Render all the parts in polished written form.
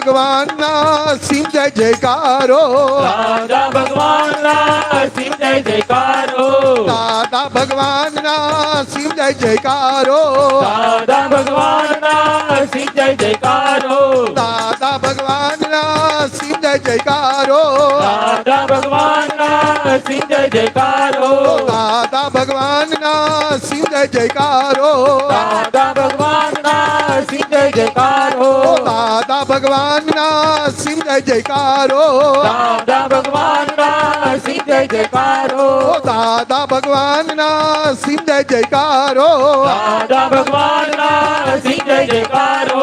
ભગવાનના સિંહ જય જયકારો દાદા ભગવાનના સિંહ જય જયકારો દાદા ભગવાનના સિંહ જય જયકારો દાદા ભગવાનના સિંહ જય જયકારો દાદા ભગવાનના સિંહ જય જયકારો દાદા ભગવાનના સિંહ જય જયકારો દાદા ભગવાનના સિંહ જય જયકારો દાદા ભગવાનના સિંહ જય જયકારો દાદા ભગવાનના સિંહ જય જયકારો દાદા ભગવાનના સિંહ જય જયકારો દાદા ભગવાનના સિંહ જય જયકારો દાદા ભગવાનના સિંહ જય જયકારો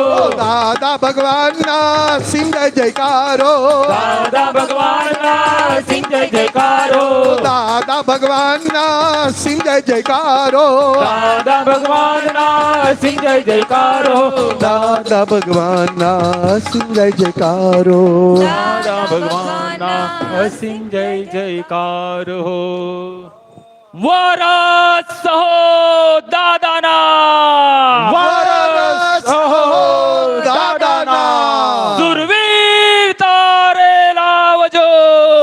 દાદા ભગવાનના સિંહ જય જયકારો દાદા ભગવાનના સિંહ જય જયકારો દાદા ભગવાનના સિંહ જય જયકારો દાદા ભગવાનના સિંહ જય જયકારો દાદા ભગવાનના સિંહ જય જયકારો દાદા ભગવાનના સિંહ જય જયકારો વરસ હો દાદાના વરસ હો દાદાના સુરવીર તારે લાવજો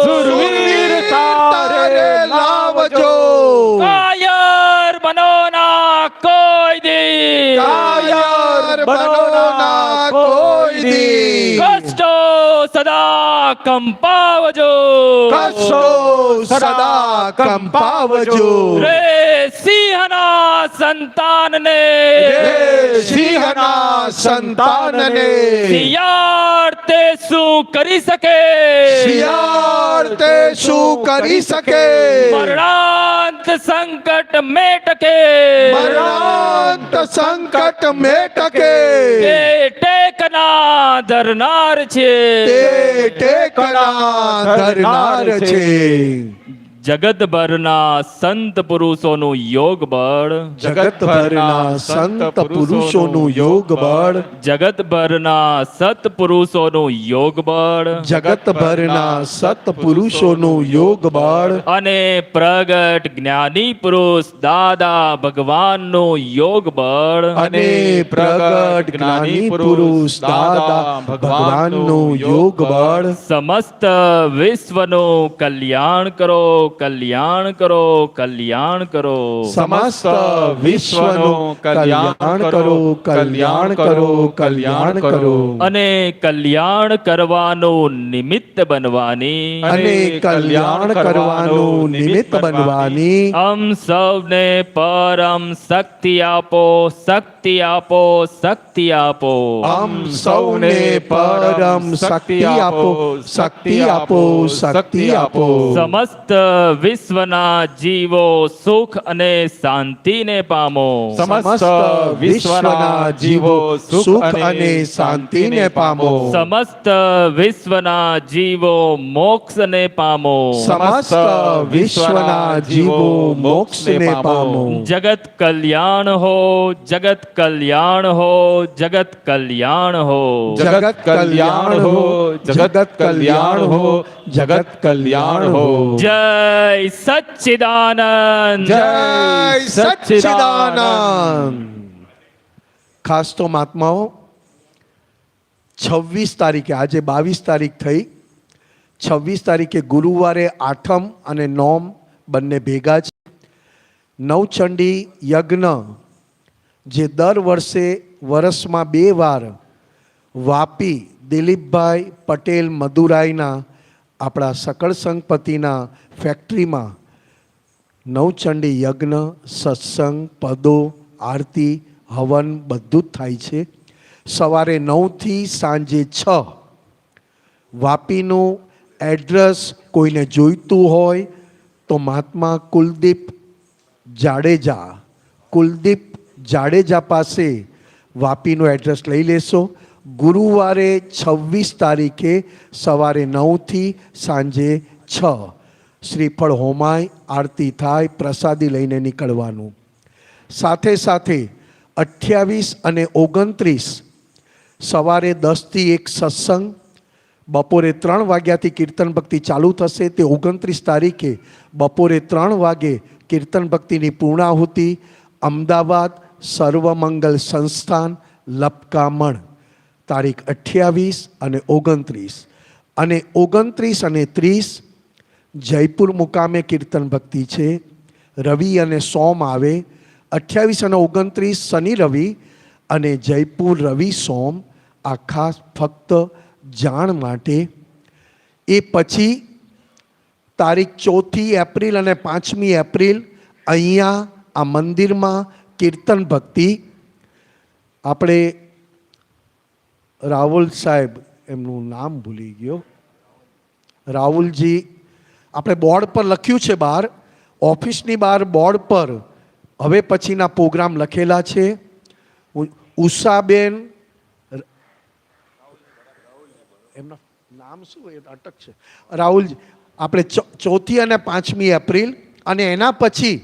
સુરવીર તારે લાવજો કાયર બનો ના કોઈ દી કાયર બનો ના કોઈ દી કષ્ટો સદા કંપાવજો કશો સદા કંપાવજો રે સિંહના સંતાનને રે સિંહના સંતાનને શિયાળ તે શું કરી શકે શિયાળ તે શું કરી શકે મરણાંત સંકટ મેટકે મરણાંત સંકટ મેટકે તે ટેકના ધરનાર છે તે ટેકના ધરનાર છે જગતભરના સંત પુરુષોનું યોગ બળ જગતભરના સંત પુરુષોનું યોગ બળ જગતભરના સત્પુરુષોનું યોગ બળ જગતભરના સત્પુરુષોનું યોગ બળ અને પ્રગટ જ્ઞાની પુરુષ દાદા ભગવાનનું યોગ બળ અને પ્રગટ જ્ઞાની પુરુષ દાદા ભગવાનનું યોગ બળ સમસ્ત વિશ્વનું કલ્યાણ કરો કલ્યાણ કરો કલ્યાણ કરો સમસ્ત વિશ્વનું કલ્યાણ કરો કલ્યાણ કરો કલ્યાણ કરો અને કલ્યાણ કરવાનું નિમિત્ત બનવાની અને કલ્યાણ કરવાનું નિમિત્ત બનવાની સૌને પરમ શક્તિ આપો શક્તિ આપો શક્તિ આપો સૌને પરમ શક્તિ આપો શક્તિ આપો શક્તિ આપો સમસ્ત વિશ્વના જીવો સુખ અને શાંતિને પામો સમસ્ત વિશ્વના જીવો સુખ અને શાંતિને પામો સમસ્ત વિશ્વના જીવો મોક્ષને પામો સમસ્ત વિશ્વના જીવો મોક્ષને પામો જગત કલ્યાણ હો જગત કલ્યાણ હો જગત કલ્યાણ હો જગત કલ્યાણ હો જગત કલ્યાણ હો જગત કલ્યાણ હો જય સચ્ચિદાનંદ જય સચ્ચિદાનંદ ખાસ તો મહાત્માઓ 26 તારીખે આજે 22 તારીખ થઈ 26 તારીખે ગુરુવારે આઠમ અને નોમ બંને ભેગા છે નવચંડી યજ્ઞ જે દર વર્ષે વર્ષમાં 2 વાર વાપી દિલીપભાઈ પટેલ મદુરાઈના આપણા સકળ સંઘપતિના ફેક્ટરીમાં નવચંડી યજ્ઞ સત્સંગ પદો આરતી હવન બધું જ થાય છે સવારે 9થી સાંજે 6 વાપીનું એડ્રેસ કોઈને જોઈતું હોય તો મહાત્મા કુલદીપ જાડેજા પાસે વાપીનું એડ્રેસ લઈ લેશો ગુરુવારે 26 તારીખે સવારે 9થી સાંજે 6 શ્રીફળ હોમાય આરતી થાય પ્રસાદી લઈને નીકળવાનું સાથે સાથે 28 અને 29 સવારે 10થી 1 સત્સંગ બપોરે 3 વાગ્યાથી કીર્તન ભક્તિ ચાલુ થશે તે 29 તારીખે બપોરે 3 વાગે કીર્તન ભક્તિની પૂર્ણાહુતિ અમદાવાદ સર્વમંગલ સંસ્થાન લપકામણ તારીખ 28 અને 29 અને 29 અને 30 જયપુર મુકામે કીર્તન ભક્તિ છે. રવિ અને સોમ આવે. 28 અને 29 શનિ રવિ અને જયપુર રવિ સોમ આ ખાસ ફક્ત જાણ માટે. એ પછી તારીખ 4 એપ્રિલ અને 5 એપ્રિલ અહીંયા આ મંદિરમાં કીર્તન ભક્તિ. આપણે રાહુલ સાહેબ, એમનું નામ ભૂલી ગયો, રાહુલજી, આપણે બોર્ડ પર લખ્યું છે, બહાર ઓફિસની બહાર બોર્ડ પર હવે પછીના પ્રોગ્રામ લખેલા છે. ઉષાબેન, એમના નામ શું એ અટક છે, રાહુલજી. આપણે 4 અને 5 એપ્રિલ અને એના પછી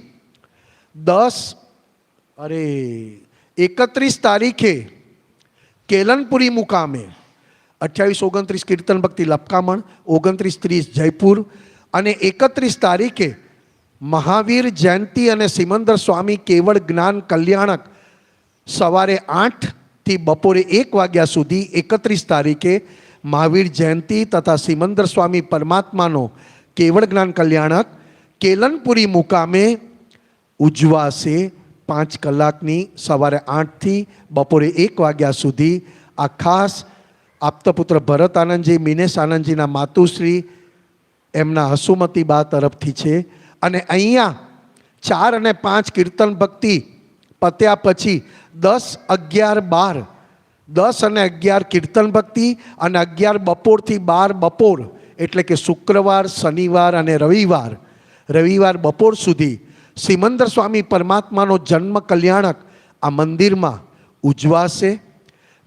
31 તારીખે કેલનપુરી મુકામે 28-29 કીર્તન ભક્તિ લપકામણ, 29-30 જયપુર અને 31 તારીખે મહાવીર જયંતિ અને સિમંદર સ્વામી કેવળ જ્ઞાન કલ્યાણક સવારે 8 થી બપોરે 1 વાગ્યા સુધી 31 તારીખે મહાવીર જયંતિ તથા સિમંદર સ્વામી પરમાત્માનો કેવળ જ્ઞાન કલ્યાણક કેલનપુરી મુકામે ઉજવાશે. 5 કલાકની સવારે 8 થી બપોરે 1 વાગ્યા સુધી. આ ખાસ આપતપુત્ર ભરત આનંદજી, મિનેશ આનંદજીના માતુશ્રી એમના હસુમતી બા તરફથી છે. અને અહીંયા 4 અને 5 કીર્તન ભક્તિ પત્યા પછી 10, 11, 12, 10 અને 11 કીર્તન ભક્તિ અને 11 બપોરથી 12 બપોર, એટલે કે શુક્રવાર, શનિવાર અને રવિવાર બપોર સુધી સિમંદર સ્વામી પરમાત્માનો જન્મ કલ્યાણક આ મંદિરમાં ઉજવાશે.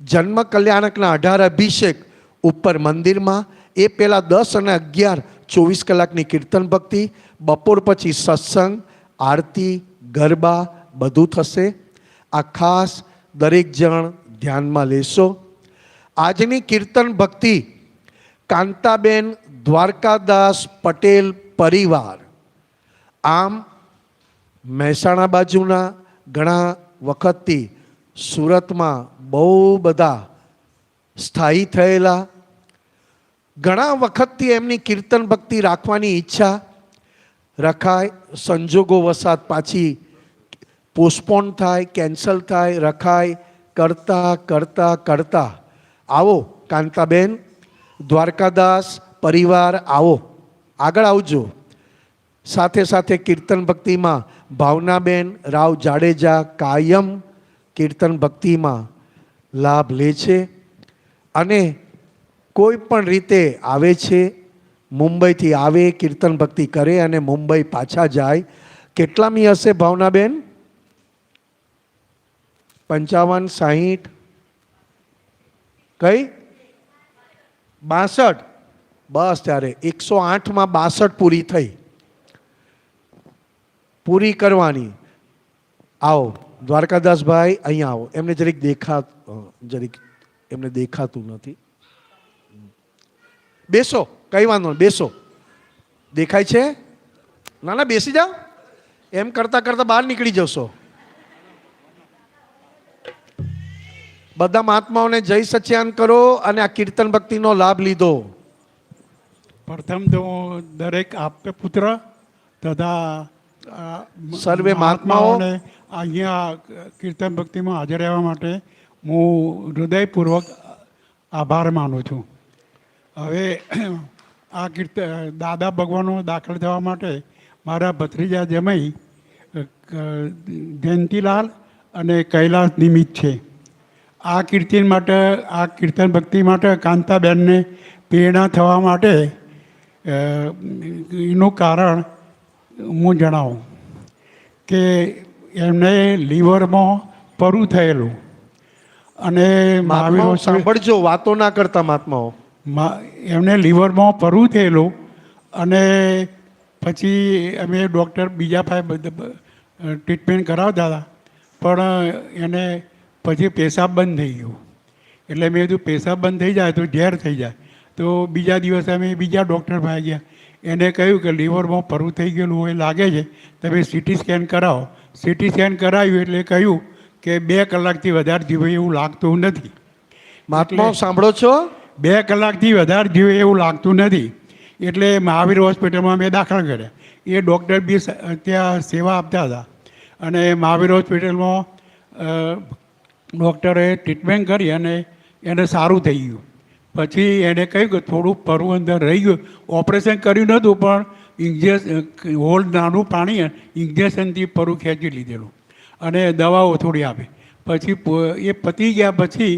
જન્મ કલ્યાણકના 18 અભિષેક ઉપર મંદિરમાં. એ પહેલાં 10 અને 11 24 કલાકની કીર્તન ભક્તિ, બપોર પછી સત્સંગ, આરતી, ગરબા બધું થશે. આ ખાસ દરેક જણ ધ્યાનમાં લેશો. આજની કીર્તન ભક્તિ કાંતાબેન દ્વારકાદાસ પટેલ પરિવાર, આમ મહેસાણા બાજુના, ઘણા વખતથી સુરતમાં બહુ બધા સ્થાયી થયેલા, ઘણા વખતથી એમની કીર્તન ભક્તિ રાખવાની ઈચ્છા રખાય, સંજોગો વસાત પાછી પોસ્ટપોન થાય, કેન્સલ થાય, રખાય, કરતા આવો કાંતાબેન દ્વારકાદાસ પરિવાર, આવો આગળ આવજો. સાથે સાથે કીર્તન ભક્તિમાં ભાવનાબેન રાવ જાડેજા કાયમ કીર્તન ભક્તિમાં લાભ લે છે અને કોઈ પણ રીતે આવે છે. મુંબઈથી આવે, કીર્તન ભક્તિ કરે અને મુંબઈ પાછા જાય. કેટલામી હશે ભાવનાબેન? 55, 60, કઈ 62? બસ ત્યારે 108માં 62 પૂરી થઈ, પૂરી કરવાની. આવો દ્વારકાદાસભાઈ, અહીંયા આવો. એમને એમને દેખાતું નથી. બેસો, કઈ વાંધો નહીં, બેસો. દેખાય છે? ના બેસી જાઓ. એમ કરતા કરતા બહાર નીકળી જશો. બધા મહાત્માઓને જય સચ્યાન કરો અને આ કીર્તન ભક્તિનો લાભ લીધો. પ્રથમ તો દરેક આપે પુત્ર તથા સર્વે મહાત્માઓને અહીંયા કીર્તન ભક્તિમાં હાજર રહેવા માટે હું હૃદયપૂર્વક આભાર માનું છું. હવે આ દાદા ભગવાનનો દાખલ થવા માટે મારા ભત્રીજા જમાઈ જયંતીલાલ અને કૈલાસ નિમિત્ત છે. આ કીર્તન ભક્તિ માટે કાંતાબેનને પ્રેરણા થવા માટે એનું કારણ હું જણાવું કે એમને લીવરમાં પરું થયેલું અને મહાત્માઓ સાંભળજો, વાતો ના કરતા મહાત્માઓ. એમને લીવરમાં પરું થયેલું અને પછી અમે ડૉક્ટર બીજા પાસે ટ્રીટમેન્ટ કરાવતા હતા, પણ એને પછી પેશાબ બંધ થઈ ગયો. એટલે મેં કીધું પેશાબ બંધ થઈ જાય તો ઝેર થઈ જાય. તો બીજા દિવસે અમે બીજા ડૉક્ટર પાસે ગયા. એને કહ્યું કે લીવરમાં પરું થઈ ગયેલું હોય લાગે છે, તમે સીટી સ્કેન કરાવો. સીટી સ્કેન કરાવ્યું એટલે કહ્યું કે 2 કલાકથી વધારે જીવે એવું લાગતું નથી. મહાત્માઓ સાંભળો છો? 2 કલાકથી વધારે જીવે એવું લાગતું નથી. એટલે મહાવીર હોસ્પિટલમાં મેં દાખલ કર્યા. એ ડૉક્ટર બી ત્યાં સેવા આપતા હતા. અને મહાવીર હોસ્પિટલમાં ડૉક્ટરે ટ્રીટમેન્ટ કરી અને એને સારું થઈ ગયું. પછી એને કહ્યું કે થોડું પરવું અંદર રહી ગયું. ઓપરેશન કર્યું નહોતું પણ ઇન્જેક્શન હોલ નાનું પાણી ઇન્જેક્શનથી પરવું ખેંચી લીધેલું અને દવાઓ થોડી આપી. પછી એ પતી ગયા પછી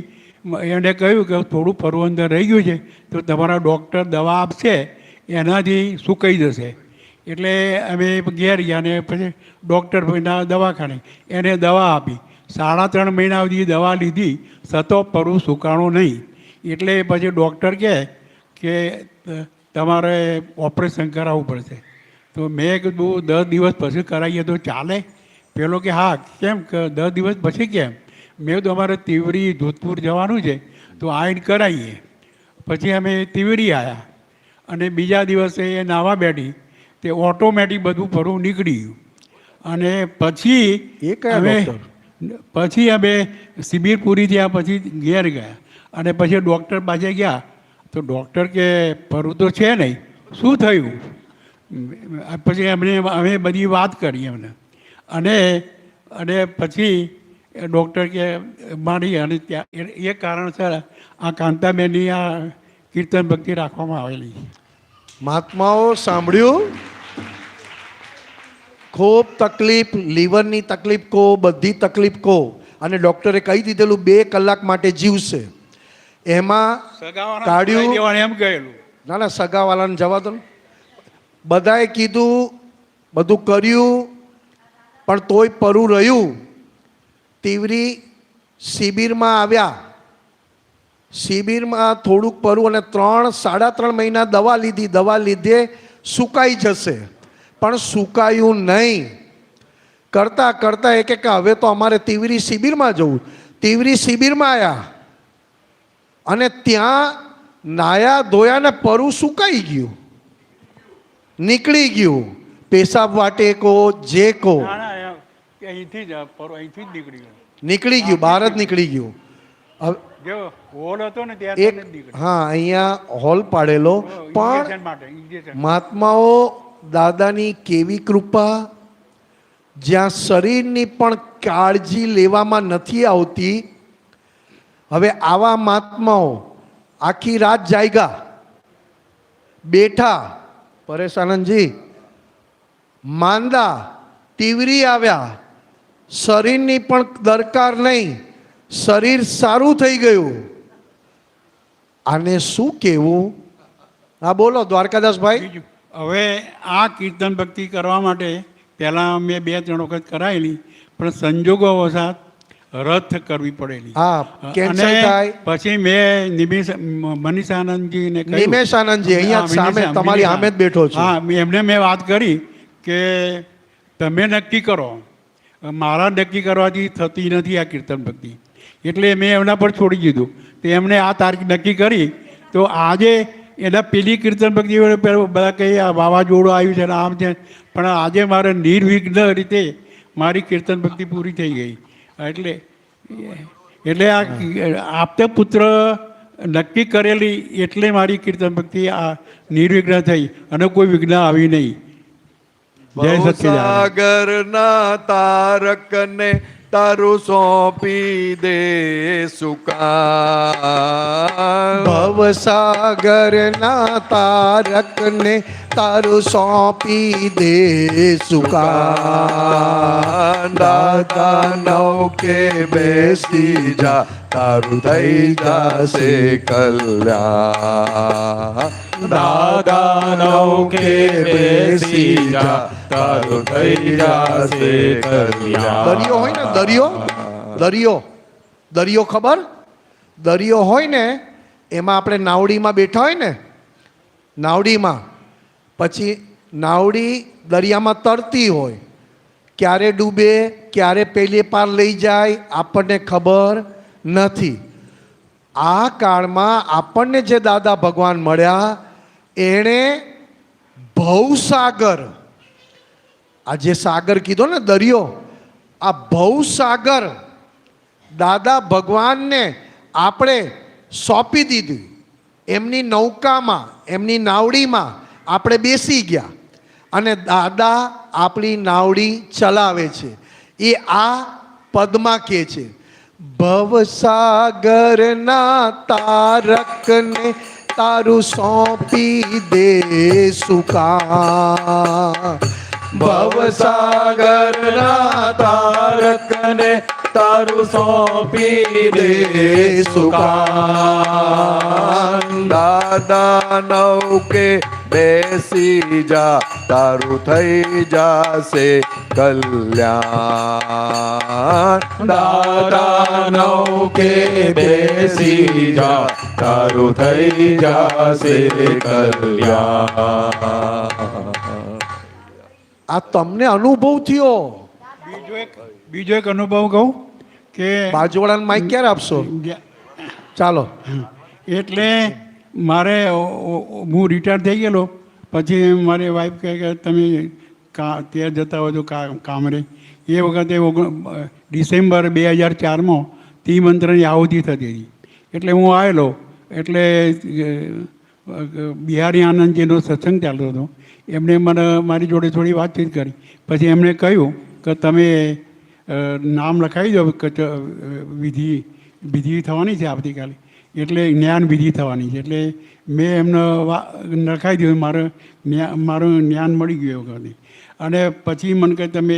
એણે કહ્યું કે થોડું પરવું અંદર રહી ગયું છે તો તમારા ડૉક્ટર દવા આપશે એનાથી સુકાઈ જશે. એટલે અમે ઘેર ગયા અને પછી ડૉક્ટર ભાઈના દવાખાને એને દવા આપી. 3.5 મહિના સુધી દવા લીધી છતાં પરવું સુકાણું નહીં. એટલે પછી ડૉક્ટર કહે કે તમારે ઓપરેશન કરાવવું પડશે. તો મેં કીધું 10 દિવસ પછી કરાવીએ તો ચાલે? પેલો કે હા. કેમ કે 10 દિવસ પછી કેમ? મેં તો અમારે તિવરી જોધપુર જવાનું છે તો આવીને કરાવીએ. પછી અમે તિવરી આવ્યા અને બીજા દિવસે એ નાવા બેઠી તે ઓટોમેટિક બધું પરવું નીકળી ગયું. અને પછી એ કયા ડૉક્ટર? પછી અમે શિબિર પૂરી થયા પછી ઘેર ગયા અને પછી ડૉક્ટર પાસે ગયા તો ડૉક્ટર કે પરવું તો છે નહીં, શું થયું? પછી અમે બધી વાત કરી એમને અને પછી ડૉક્ટર કે મારી અને ત્યાં એ કારણસર આ કાંતાબેનની આ કીર્તન ભક્તિ રાખવામાં આવેલી. મહાત્માઓ સાંભળ્યું? ખૂબ તકલીફ, લીવરની તકલીફ કહો, બધી તકલીફ કહો, અને ડૉક્ટરે કહી દીધેલું 2 કલાક માટે જીવશે. એમાં કાઢ્યું એમ કહેલું. ના સગાવાલાને જવા દો. બધાએ કીધું, બધું કર્યું, પણ તોય પરુ રહ્યું. તીવરી શિબિરમાં આવ્યા. શિબિરમાં થોડુંક પરુ અને 3-3.5 મહિના દવા લીધી. દવા લીધે સુકાઈ જશે, પણ સુકાયું નહીં. કરતાં કરતાં એ કે હવે તો અમારે તીવરી શિબિરમાં જવું. તીવરી શિબિરમાં આવ્યા અને ત્યાં નાયા ધોયા ને પરુ સુકાઈ ગયું, નીકળી ગયું. પેશાબ વાટે કો જે કો અહીંથી જ અહીંથી જ નીકળી ગયું, નીકળી ગયું, બહાર જ નીકળી ગયું. જે હોલ હતો ને ત્યાં એક હા અહીંયા હોલ પાડેલો. પણ મહાત્માઓ દાદાની કેવી કૃપા, જ્યાં શરીરની પણ કાળજી લેવામાં નથી આવતી. હવે આવા મહાત્માઓ આખી રાત જાગ્યા, બેઠા, પરેશ આનંદજી માંદા, તીવરી આવ્યા, શરીરની પણ દરકાર નહીં, શરીર સારું થઈ ગયું. આને શું કહેવું? હા બોલો દ્વારકાદાસભાઈ. હવે આ કીર્તન ભક્તિ કરવા માટે પહેલાં મેં 2-3 વખત કરાયેલી, પણ સંજોગો વસાત રદ કરવી પડેલી. હા કેન્સલ થાય. પછી મેં મનીષ આનંદજીને કહ્યું, નિમેશ આનંદજી અહીંયા સામે તમારી સામે જ બેઠો છું. હા એમને મેં વાત કરી કે તમે નક્કી કરો, મારા નક્કી કરવાથી થતી નથી આ કીર્તન ભક્તિ. એટલે મેં એમના પર છોડી દીધું. તો એમણે આ તારીખ નક્કી કરી. તો આજે એના પેલી કીર્તન ભક્તિ બધા કહી આ વાવાઝોડું આવ્યું છે ને આમ છે, પણ આજે મારે નિર્વિઘ્ન રીતે મારી કીર્તન ભક્તિ પૂરી થઈ ગઈ. એટલે આ આપતે પુત્ર નક્કી કરેલી એટલે મારી કીર્તન ભક્તિ આ નિર્વિઘ્ન થઈ અને કોઈ વિઘ્ન આવી નહીં. જય સચ્ચિદાનંદ. સાગરના તારકને તારું સોંપી દે સુકાન. ભવસાગરના તારકને તારું સોંપી દે સુકાન. દાદા નૌકે બેસી જા તારું થઈ જશે કલ્યાણ. દાદા નૌકે બેસી જા તારું થઈ જશે કલ્યાણ. દરિયો હોય ને, દરિયો દરિયો ખબર? દરિયો હોય ને એમાં આપણે નાવડીમાં બેઠા હોય ને, નાવડીમાં પછી નાવડી દરિયામાં તરતી હોય, ક્યારે ડૂબે ક્યારે પેલી પાર લઈ જાય આપણને ખબર નથી. આ કાળમાં આપણને જે દાદા ભગવાન મળ્યા એણે ભવસાગર, આ જે સાગર કીધો ને દરિયો, આ ભવસાગર દાદા ભગવાનને આપણે સોંપી દીધી. એમની નૌકામાં, એમની નાવડીમાં આપણે બેસી ગયા અને દાદા આપણી નાવડી ચલાવે છે. એ આ પદમાં કહે છે, ભવસાગરના તારકને તારું સોંપી દે સુકા. ભવસાગરના તારકને તારું સોંપી દે સુકાન. દાદા નૌકે બેસી જા, તારું થઈ જાશે કલ્યાણ. દાદા નૌકે બેસી જા, તારું થઈ જાશે કલ્યાણ. આ તમને અનુભવ થયો? બીજો એક અનુભવ કહું કે બાજુવાળાને માઇક ક્યારે આપશો? ચાલો. એટલે મારે હું રિટાયર થઈ ગયેલો પછી મારી વાઈફ કહે કે તમે ત્યાં જતા હોય તો કામ રહે. એ વખતે ડિસેમ્બર 2004માં ત્રિમંત્રની આહુતિ થતી હતી. એટલે હું આવેલો. એટલે બિહારી આનંદજીનો સત્સંગ ચાલતો હતો. એમણે મને મારી જોડે થોડી વાતચીત કરી. પછી એમણે કહ્યું કે તમે નામ લખાવી દો, વિધિ થવાની છે આવતીકાલે, એટલે જ્ઞાન વિધિ થવાની છે. એટલે મેં એમને લખાવી દીધું. મારું જ્ઞાન મળી ગયું એ વખતે. અને પછી મને કહે તમે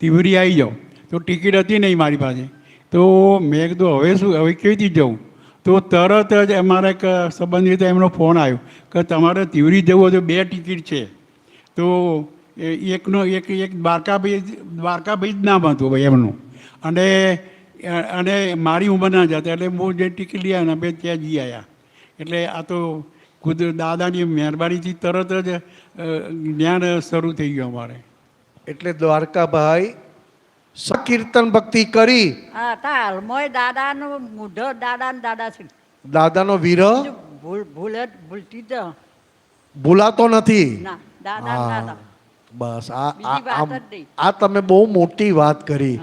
તિવરી આવી જાઓ. તો ટિકિટ હતી નહીં મારી પાસે. તો મેં કીધું હવે શું, હવે કેવી રીતે જવું? તો તરત જ અમારા એક સંબંધિત એમનો ફોન આવ્યો કે તમારે તિવરી જવું હોય તો 2 ટિકિટ છે. તો એકનો એક દ્વારકાભાઈ જ નામ હતું ભાઈ એમનું. અને મારી ઉંમરના જ હતા. એટલે હું જે ટિકિટ લઈ આવ્યા બે ત્યાં જઈ આવ્યા. એટલે આ તો ખુદ દાદાની મહેરબાનીથી તરત જ જ્ઞાન શરૂ થઈ ગયું અમારે. એટલે દ્વારકાભાઈ કીર્તન ભક્તિ કરી. હા તાલ મોય દાદાનો મૂઢો દાદા છે. દાદાનો વિરહ ભૂલતી જ ભૂલાતો નથી. ના દાદા દાદા. બસ બીજી વાત જ નહીં. આ તમે બહુ મોટી વાત કરી.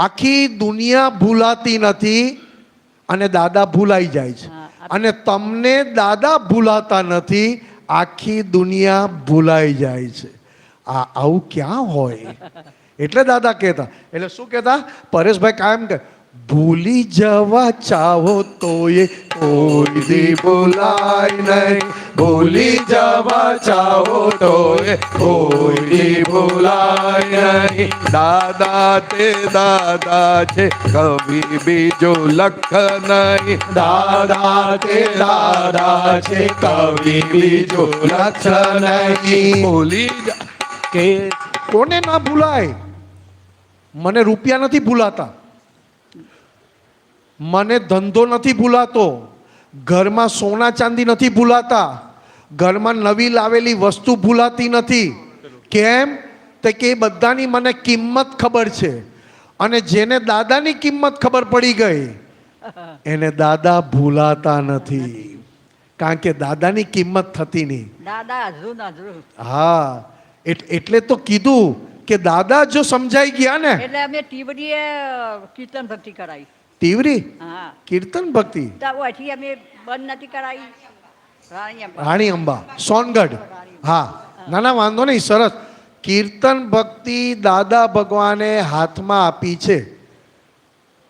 આખી દુનિયા ભૂલાતી નથી અને દાદા ભૂલાઈ જાય છે. અને તમને દાદા ભૂલાતા નથી, આખી દુનિયા ભૂલાઈ જાય છે. આવું ક્યાં હોય? એટલે દાદા કહેતા. એટલે શું કહેતા? પરેશભાઈ કાયમ કે ભૂલી જવા ચાહો તો એ કોઈ દી ભૂલાય નહીં. ભૂલી જવા ચાહો તો એ કોઈ દી ભૂલાય નહીં. દાદા તે દાદા છે, કભી બીજો લખ નહીં. દાદા તે દાદા છે, કભી બીજો લખ નહીં. ભૂલી કે કોને ના ભૂલાય? મને રૂપિયા નથી ભૂલાતા, મને ધંધો નથી ભૂલાતો, ઘરમાં સોના ચાંદી નથી ભૂલાતા, ઘરમાં નવી લાવેલી વસ્તુ ભૂલાતી નથી. કેમ? તો કે એ બધાની મને કિંમત ખબર છે. અને જેને દાદાની કિંમત ખબર પડી ગઈ એને દાદા ભૂલાતા નથી. કારણ કે દાદાની કિંમત થતી નહીં. દાદા હજુ. હા, એટલે તો કીધું કે દાદા જો સમજાઈ ગયા ને. એટલે અમે ટીવડીએ કીર્તન ભક્તિ કરાવી. તીવરી હા કીર્તન ભક્તિ તો ઓછી અમે બંધ નથી કરાવી. રાણી અંબા સોનગઢ. હા, ના ના વાંધો નહીં, સરસ. કીર્તન ભક્તિ દાદા ભગવાને હાથમાં આપી છે.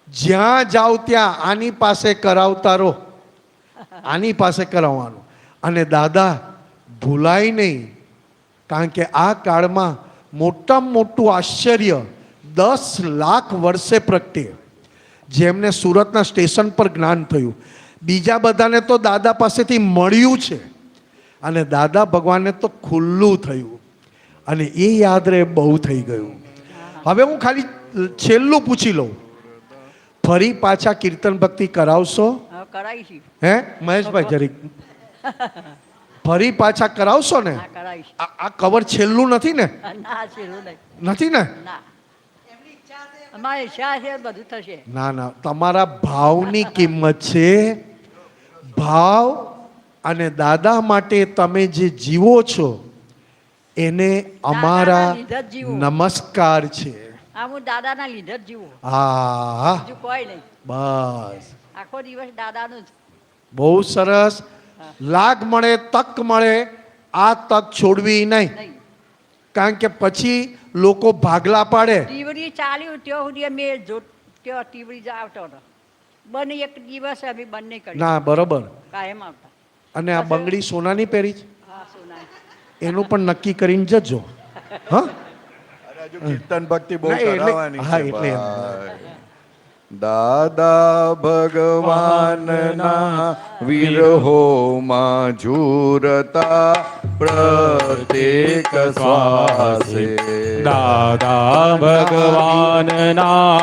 જ્યાં જાઓ ત્યાં આની પાસે કરાવતા રહો, આની પાસે કરાવવાનું. અને દાદા ભૂલાય નહીં. કારણ કે આ કાળમાં મોટામાં મોટું આશ્ચર્ય 10 લાખ વર્ષે પ્રગટે. જેમને સુરતના સ્ટેશન પર જ્ઞાન થયું, બીજા બધાને તો દાદા પાસેથી મળ્યું છે અને દાદા ભગવાનને તો ખુલ્લું થયું. અને એ યાદ રહે બહુ થઈ ગયું. હવે હું ખાલી છેલ્લું પૂછી લઉં, ફરી પાછા કીર્તન ભક્તિ કરાવશો? કરાવીશું. હે મહેશભાઈ જરીક ફરી પાછા કરાવશો ને? હા કરાવીશું. આ કવર છેલ્લું નથી ને? ના છેલ્લું નહીં. નથી ને? ના અમારી ઈચ્છા છે બધું થશે. ના ના, તમારા ભાવની કિંમત છે. ભાવ અને દાદા માટે તમે જે જીવો છો એને અમારા લીધે જ જીવો. નમસ્કાર છે. આ હું દાદાના લીધે જ જીવું. હા બીજું કોઈ નહીં. બસ આખો દિવસ દાદાનું જ. બહુ સરસ. લાગ મળે, તક મળે, આ તક છોડવી નહીં, નહીં કારણ કે પછી લોકો ભાગલા પાડે. ટીવડી ચાલ્યું ત્યાં સુધી અમે ત્યાં ટીવડી જ આવતો હતો. બંને એક દિવસ અમે બંને કરી ના, બરોબર. કાયમ આવતા. અને આ બંગડી સોનાની પહેરી છે, હા સોના. એનું પણ નક્કી કરીને જજો. હા, હજુ કીર્તન ભક્તિ બહુ ના, એટલે- કરાવવાની હા, છે એટલે એમ. ભાઈ. દાદા ભગવાનના વિરહોમાં ઝૂરતા પ્રત્યેક શ્વાસે દાદા ભગવાનના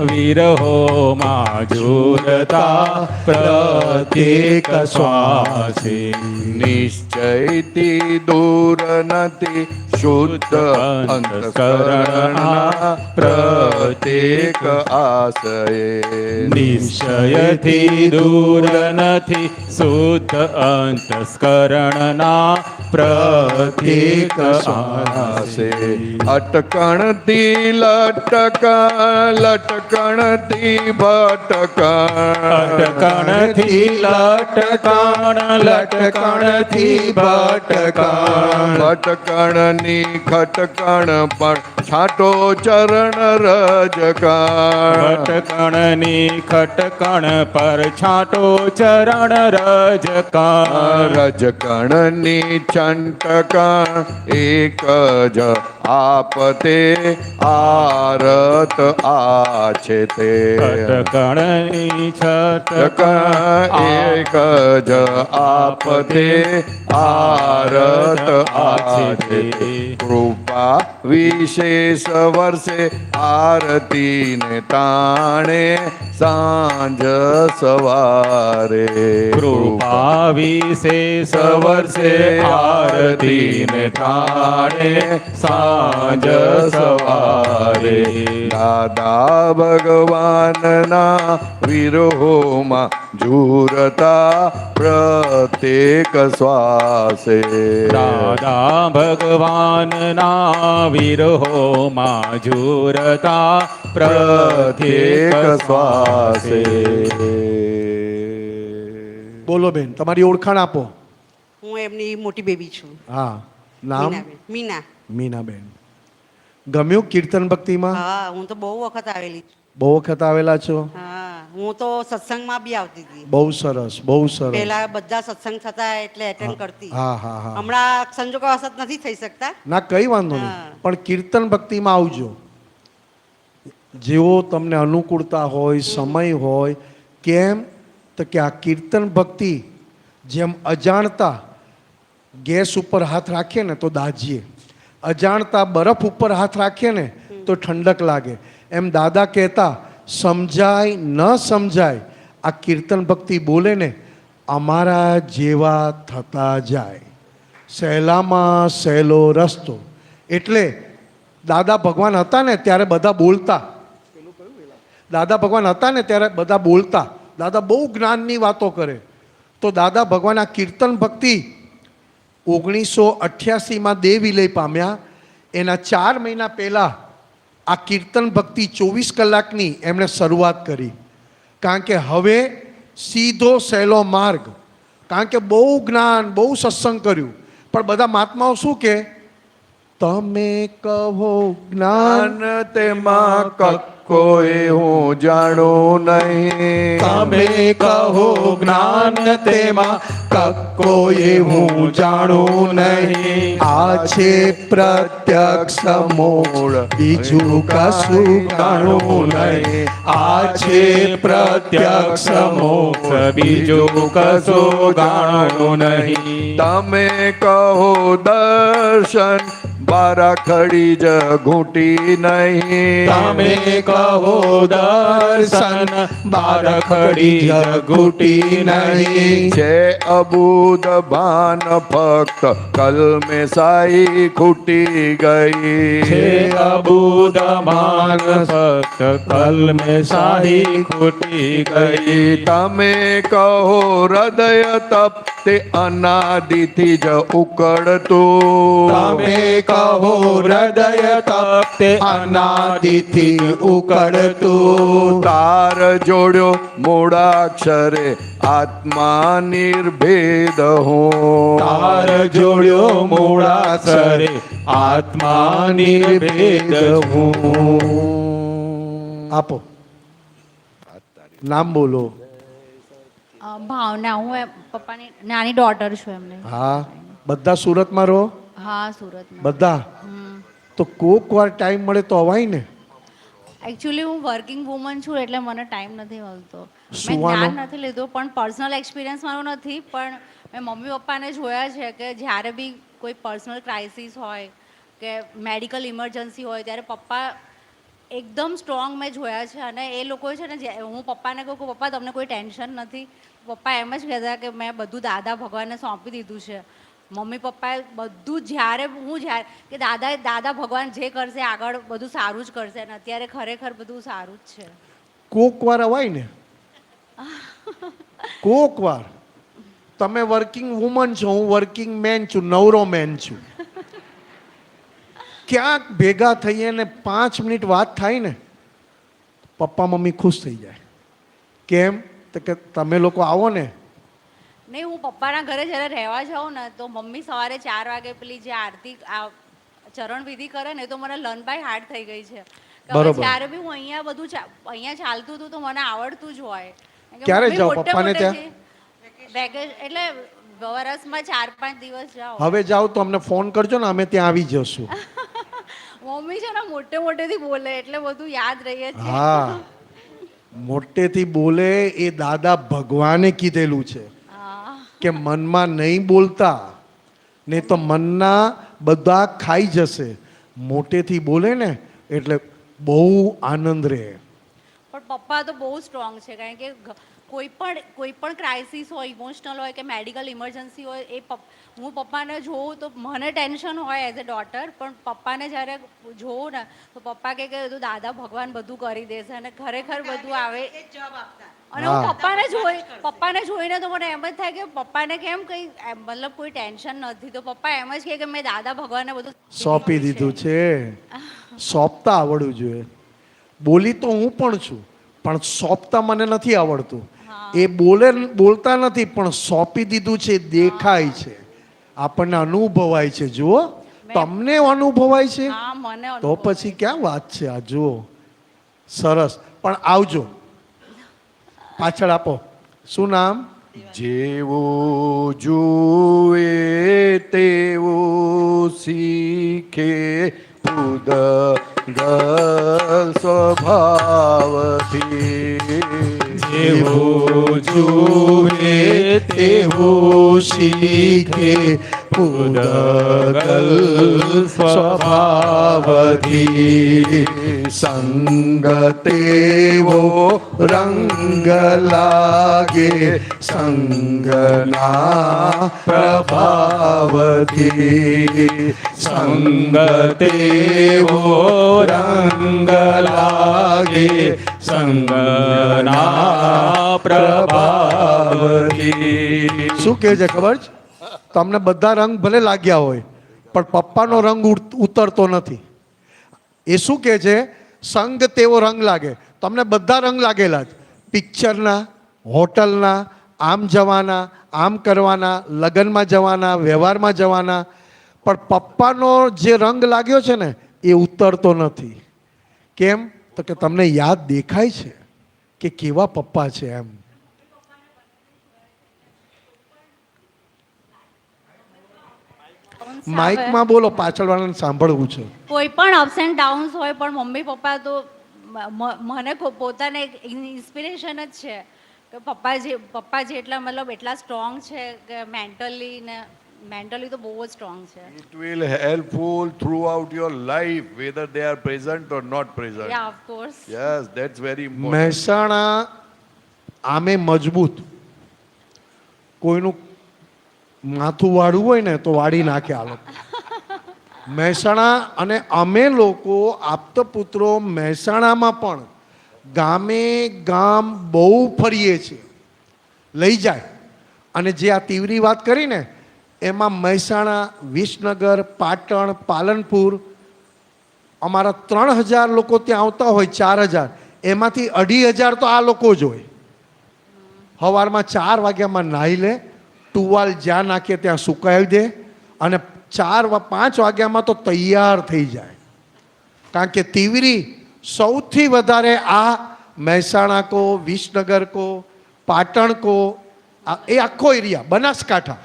વિરહોમાં ઝૂરતા પ્રત્યેક શ્વાસે નિશ્ચયથી દૂર નથી શુદ્ધ અંતઃકરણના પ્રત્યેક આશયે નિશ્ચયથી દૂર નથી શુદ્ધ અંતસ્કરણના પ્રત્યેક આશે અટકણથી લટકણ લટકણથી ભટકણ અટકણથી લટકણ લટકણથી ભટકણ ભટકણની ખટકણ પણ છાંટો ચરણ રજકણ ભટકણની ખટકણ પર છાંટો ચરણ રજકણ રજકણની છંટકણ એક જ આપતે આરત આ છે તે ખટકણની છટકણ એક જ આપતે આરત આ છે તે કૃપા વિશેષ વર્ષે આરતીને તાણે સાંજ સવારે કૃપા વિશેષ વર્ષે આરતીને ઠાણે સાંજ સવારે દાદા ભગવાનના વિરહોમાં ઝૂરતા પ્રત્યેક શ્વાસે દાદા ભગવાનના વિરહોમાં ઝૂરતા પ્રત્યેક શ્વાસે બોલો બેન, તમારી ઓળખાણ આપો. હું એમની મોટી બેબી છું. હા, નામ? મીનાબેન. મીના. મીનાબેન. ગમ્યું કીર્તન ભક્તિમાં? હા, હું તો બહુ વખત આવેલી છું. બહુ વખત આવેલા છો? હા, હું તો સત્સંગમાં બી આવતી હતી. બહુ સરસ, બહુ સરસ. પહેલા બધા સત્સંગ થતા એટલે એટેન્ડ કરતી. હા, હા, હા. હમણાં સંજોગવશાત નથી થઈ શકતા. ના, કઈ વાંધો નહીં, હા. પણ કીર્તન ભક્તિમાં આવજો. જેવો તમને અનુકૂળતા હોય, સમય હોય. કેમ તો કે આ કીર્તન ભક્તિ જેમ અજાણતા ગેસ ઉપર હાથ રાખીએ ને તો દાજીએ, અજાણતા બરફ ઉપર હાથ રાખીએ ને તો ઠંડક લાગે. એમ દાદા કહેતા સમજાય ન સમજાય, આ કીર્તન ભક્તિ બોલે ને અમારા જેવા થતા જાય, સહેલામાં સહેલો રસ્તો. એટલે દાદા ભગવાન હતા ને ત્યારે બધા બોલતા, દાદા ભગવાન હતા ને ત્યારે બધા બોલતા. દાદા બહુ જ્ઞાનની વાતો કરે. તો દાદા ભગવાન આ કીર્તન ભક્તિ 1988માં દેહ વિલય પામ્યા. એના 4 મહિના પહેલાં આ કીર્તન ભક્તિ 24 કલાકની એમણે શરૂઆત કરી. કારણ કે હવે સીધો સહેલો માર્ગ, કારણ કે બહુ જ્ઞાન, બહુ સત્સંગ કર્યું, પણ બધા મહાત્માઓ શું કહે? તમે કહો જ્ઞાન તેમાં કોઈ હું જાણું નહીં. તમે કહો જ્ઞાન તેમાં કક્કો હું જાણું નહીં. આ છે પ્રત્યક્ષ મૂળ, બીજું કશું જાણવું નહીં. આ છે પ્રત્યક્ષ મોક્ષ બીજું કશું જાણવું નહીં. તમે કહો દર્શન બારા ખડી જ ઘૂંટી નહીં. તમે કહો દર્શન બારખડી જગુટી નહીં. છે અબુધ ભાન ફક્ત કલમે સાઈ ખૂટી ગઈ. છે અબુધ માન ફક્ત કલમે સાહી ખૂટી ગઈ. તમે કહો હૃદય તપ તે અનાદિથી જ ઉકળતું. તમે કહો હૃદય તપ્તે અનાદિથી ઉકળતું. તાર જોડ્યો મૂળાક્ષરે આત્મા નિર્ભેદ હું. તાર જોડ્યો મૂળાક્ષરે આત્મા નિર્ભેદ હું. આપો નામ બોલો. ભાવના, હું પપ્પાની નાની ડોટર છું એમને. હા, બધા સુરતમાં રહો? હા, સુરતમાં. બધા? તો કોક વાર ટાઈમ મળે તો અવાય ને. એકચ્યુઅલી હું વર્કિંગ વુમન છું એટલે મને ટાઈમ નથી મળતો. મેં સુવાનો? જ્ઞાન નથી લીધું, પણ પર્સનલ એક્સપિરિયન્સ મારો નથી, પણ મેં મમ્મી પપ્પાને જોયા છે કે જ્યારે બી કોઈ પર્સનલ ક્રાઇસિસ હોય કે મેડિકલ ઇમરજન્સી હોય ત્યારે પપ્પા એકદમ સ્ટ્રોંગ મેં જોયા છે. અને એ લોકો છે ને, હું પપ્પાને કહું કે પપ્પા તમને કોઈ ટેન્શન નથી, પપ્પા એમ જ કહેતા કે મેં બધું દાદા ભગવાનને સોંપી દીધું છે. મમ્મી પપ્પાએ બધું જ્યારે કે દાદા ભગવાન જે કરશે આગળ બધું સારું જ કરશે. અને અત્યારે ખરેખર બધું સારું જ છે. કોક વાર અવાય ને. કોક વાર. તમે વર્કિંગ વુમન છો, હું વર્કિંગ મેન છું, નવરો મેન છું. ક્યાંક ભેગા થઈએ ને 5 મિનિટ વાત થાય ને, પપ્પા મમ્મી ખુશ થઈ જાય. કેમ? તો કે તમે લોકો આવો ને. નહીં, હું પપ્પાના ઘરે જ્યારે રહેવા જાઉં ને તો મમ્મી સવારે 4 વાગે પેલી જે આરતી ચરણ વિધિ કરે ને, તો મને લર્ન બાય હાર્ટ થઈ ગઈ છે. બરોબર. જ્યારે બી હું અહીંયા બધું અહીંયા ચાલતું હતું તો મને આવડતું જ હોય. કારણ કે ક્યારે મમ્મી જાઓ મોટે પપ્પાને મોટે ત્યાં? એટલે વરસમાં 4-5 દિવસ જાઓ. હવે જાઓ તો અમને ફોન કરજો ને, અમે ત્યાં આવી જશું. મમ્મી છે ને મોટેથી બોલે એટલે બધું યાદ રહીએ છે. હા, મોટેથી બોલે એ દાદા ભગવાને કીધેલું છે હા. કે મનમાં નહીં બોલતા, ને તો મનના બધા ખાઈ જશે. મોટેથી બોલે ને એટલે બહુ આનંદ રહે. પણ પપ્પા તો બહુ સ્ટ્રોંગ છે, કારણ કે કોઈ પણ ક્રાઇસિસ હોય, ઇમોશનલ હોય કે મેડિકલ ઇમરજન્સી હોય, હું પપ્પાને જોઉં તો મને ટેન્શન હોય એઝ અ ડોટર, પણ પપ્પાને જ્યારે જોઉં ને તો પપ્પા કહે કે બધું દાદા ભગવાન બધું કરી દેશે. અને ખરેખર બધું આવે. અને હું પપ્પાને જોઈને તો મને એમ જ થાય કે પપ્પાને કેમ કંઈ મતલબ કોઈ ટેન્શન નથી, તો પપ્પા એમ જ કહે કે મેં દાદા ભગવાનને બધું સોંપી દીધું છે. સોંપતા આવડવું જોઈએ. બોલી તો હું પણ છું, પણ સોંપતા મને નથી આવડતું. એ બોલતા નથી, પણ સોંપી દીધું છે, દેખાય છે, આપણને અનુભવાય છે. જુઓ, તમને અનુભવાય છે હા, મને તો પછી ક્યાં વાત છે. આ જુઓ, સરસ. પણ આવજો, પાછળ આપો. શું નામ? જેવું જુએ તેવું શીખે પૂદગલ સ્વભાવથી. જેવું જુએ તેવું શીખે પૂદગલ સ્વભાવથી. સંગ તેવો રંગ લાગે સંગના પ્રભાવથી. સંગ તેવો રંગ લાગે સંગના પ્રભાવથી. શું કહે છે ખબર છે? તમને બધા રંગ ભલે લાગ્યા હોય, પણ પપ્પાનો રંગ ઉતરતો નથી. એ શું કહે છે? સંગ તેવો રંગ લાગે. તમને બધા રંગ લાગેલા જ, પિક્ચરના, હોટલના, આમ જવાના, આમ કરવાના, લગ્નમાં જવાના, વ્યવહારમાં જવાના, પણ પપ્પાનો જે રંગ લાગ્યો છે ને એ ઉતરતો નથી. કેમ? તો કે તમને યાદ દેખાય છે કે કેવા પપ્પા છે એમ. માઇકમાં બોલો, પાછળવાળાને સાંભળવું છે. કોઈ પણ અપ્સ એન્ડ ડાઉન્સ હોય, પણ મમ્મી પપ્પા તો મને પોતાને એક ઇન્સ્પિરેશન જ છે કે પપ્પા જેટલા મતલબ એટલા સ્ટ્રોંગ છે કે મેન્ટલી તો બહુ જ સ્ટ્રોંગ છે. It will helpful throughout your life, whether they are present or not present. Yeah of course. Yes, that's very important. Mehsana આમે મજબૂત. કોઈનું માથું વાળવું હોય ને તો વાળી નાખે હાલત. મહેસાણા, અને અમે લોકો આપતપુત્રો મહેસાણામાં પણ ગામે ગામ બહુ ફરીએ છીએ. લઈ જાય અને જે આ તીવરી વાત કરી ને એમાં મહેસાણા, વિસનગર, પાટણ, પાલનપુર અમારા 3000 લોકો ત્યાં આવતા હોય, 4000 એમાંથી 2500 તો આ લોકો જ હોય. સવારમાં 4 વાગ્યામાં નાહી લે, ટુવાલ જ્યાં નાખીએ ત્યાં સુકાવી દે અને 4-5 વાગ્યામાં તો તૈયાર થઈ જાય. કારણ કે તીવરી સૌથી વધારે આ મહેસાણા કો, વિસનગર કો, પાટણ કો, એ આખો એરિયા બનાસકાંઠા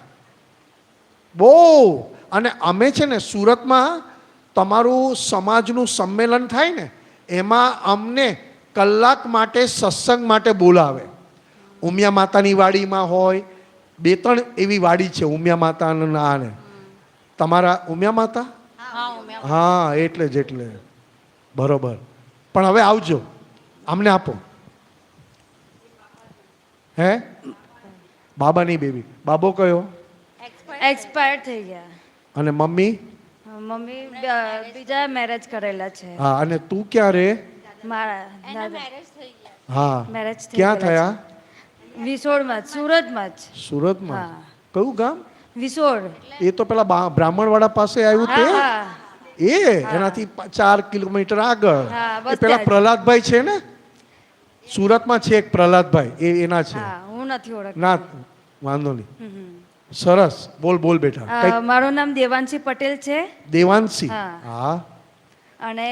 બહુ. અને અમે છે ને સુરતમાં તમારું સમાજનું સંમેલન થાય ને એમાં અમને કલાક માટે સત્સંગ માટે બોલાવે. ઉમિયા માતાની વાડીમાં હોય, 2-3 એવી વાડી છે ઉમિયા માતાના. ને તમારા ઉમિયા માતા, હા એટલે બરોબર. પણ હવે આવજો, અમને આપો. હે બાબાની બેબી, બાબો કયો? એક્સપાયર થઈ ગયા. અને મમ્મી? મમ્મી બીજા મેરેજ કરેલા છે. હા. અને તું ક્યાં રે? મારા હા. મેરેજ ક્યાં થયા? વિસોડમાં જ, સુરતમાં જ. સુરતમાં? હા. કયું ગામ? વિસોડ. એ તો પેલા બ્રાહ્મણવાડા પાસે આવ્યું તે? હા હા એનાથી 4 કિલોમીટર આગળ. હા, એ બસ પેલા ત્યાં જ. પ્રહલાદભાઈ છે ને સુરતમાં છે એક પ્રહલાદભાઈ, એના છે. હા, હું નથી ઓળખતી. ના વાંધો નહીં. સરસ. બોલ બેટા. મારું નામ દેવાંશી પટેલ છે. દેવાંશી? હા. હા. અને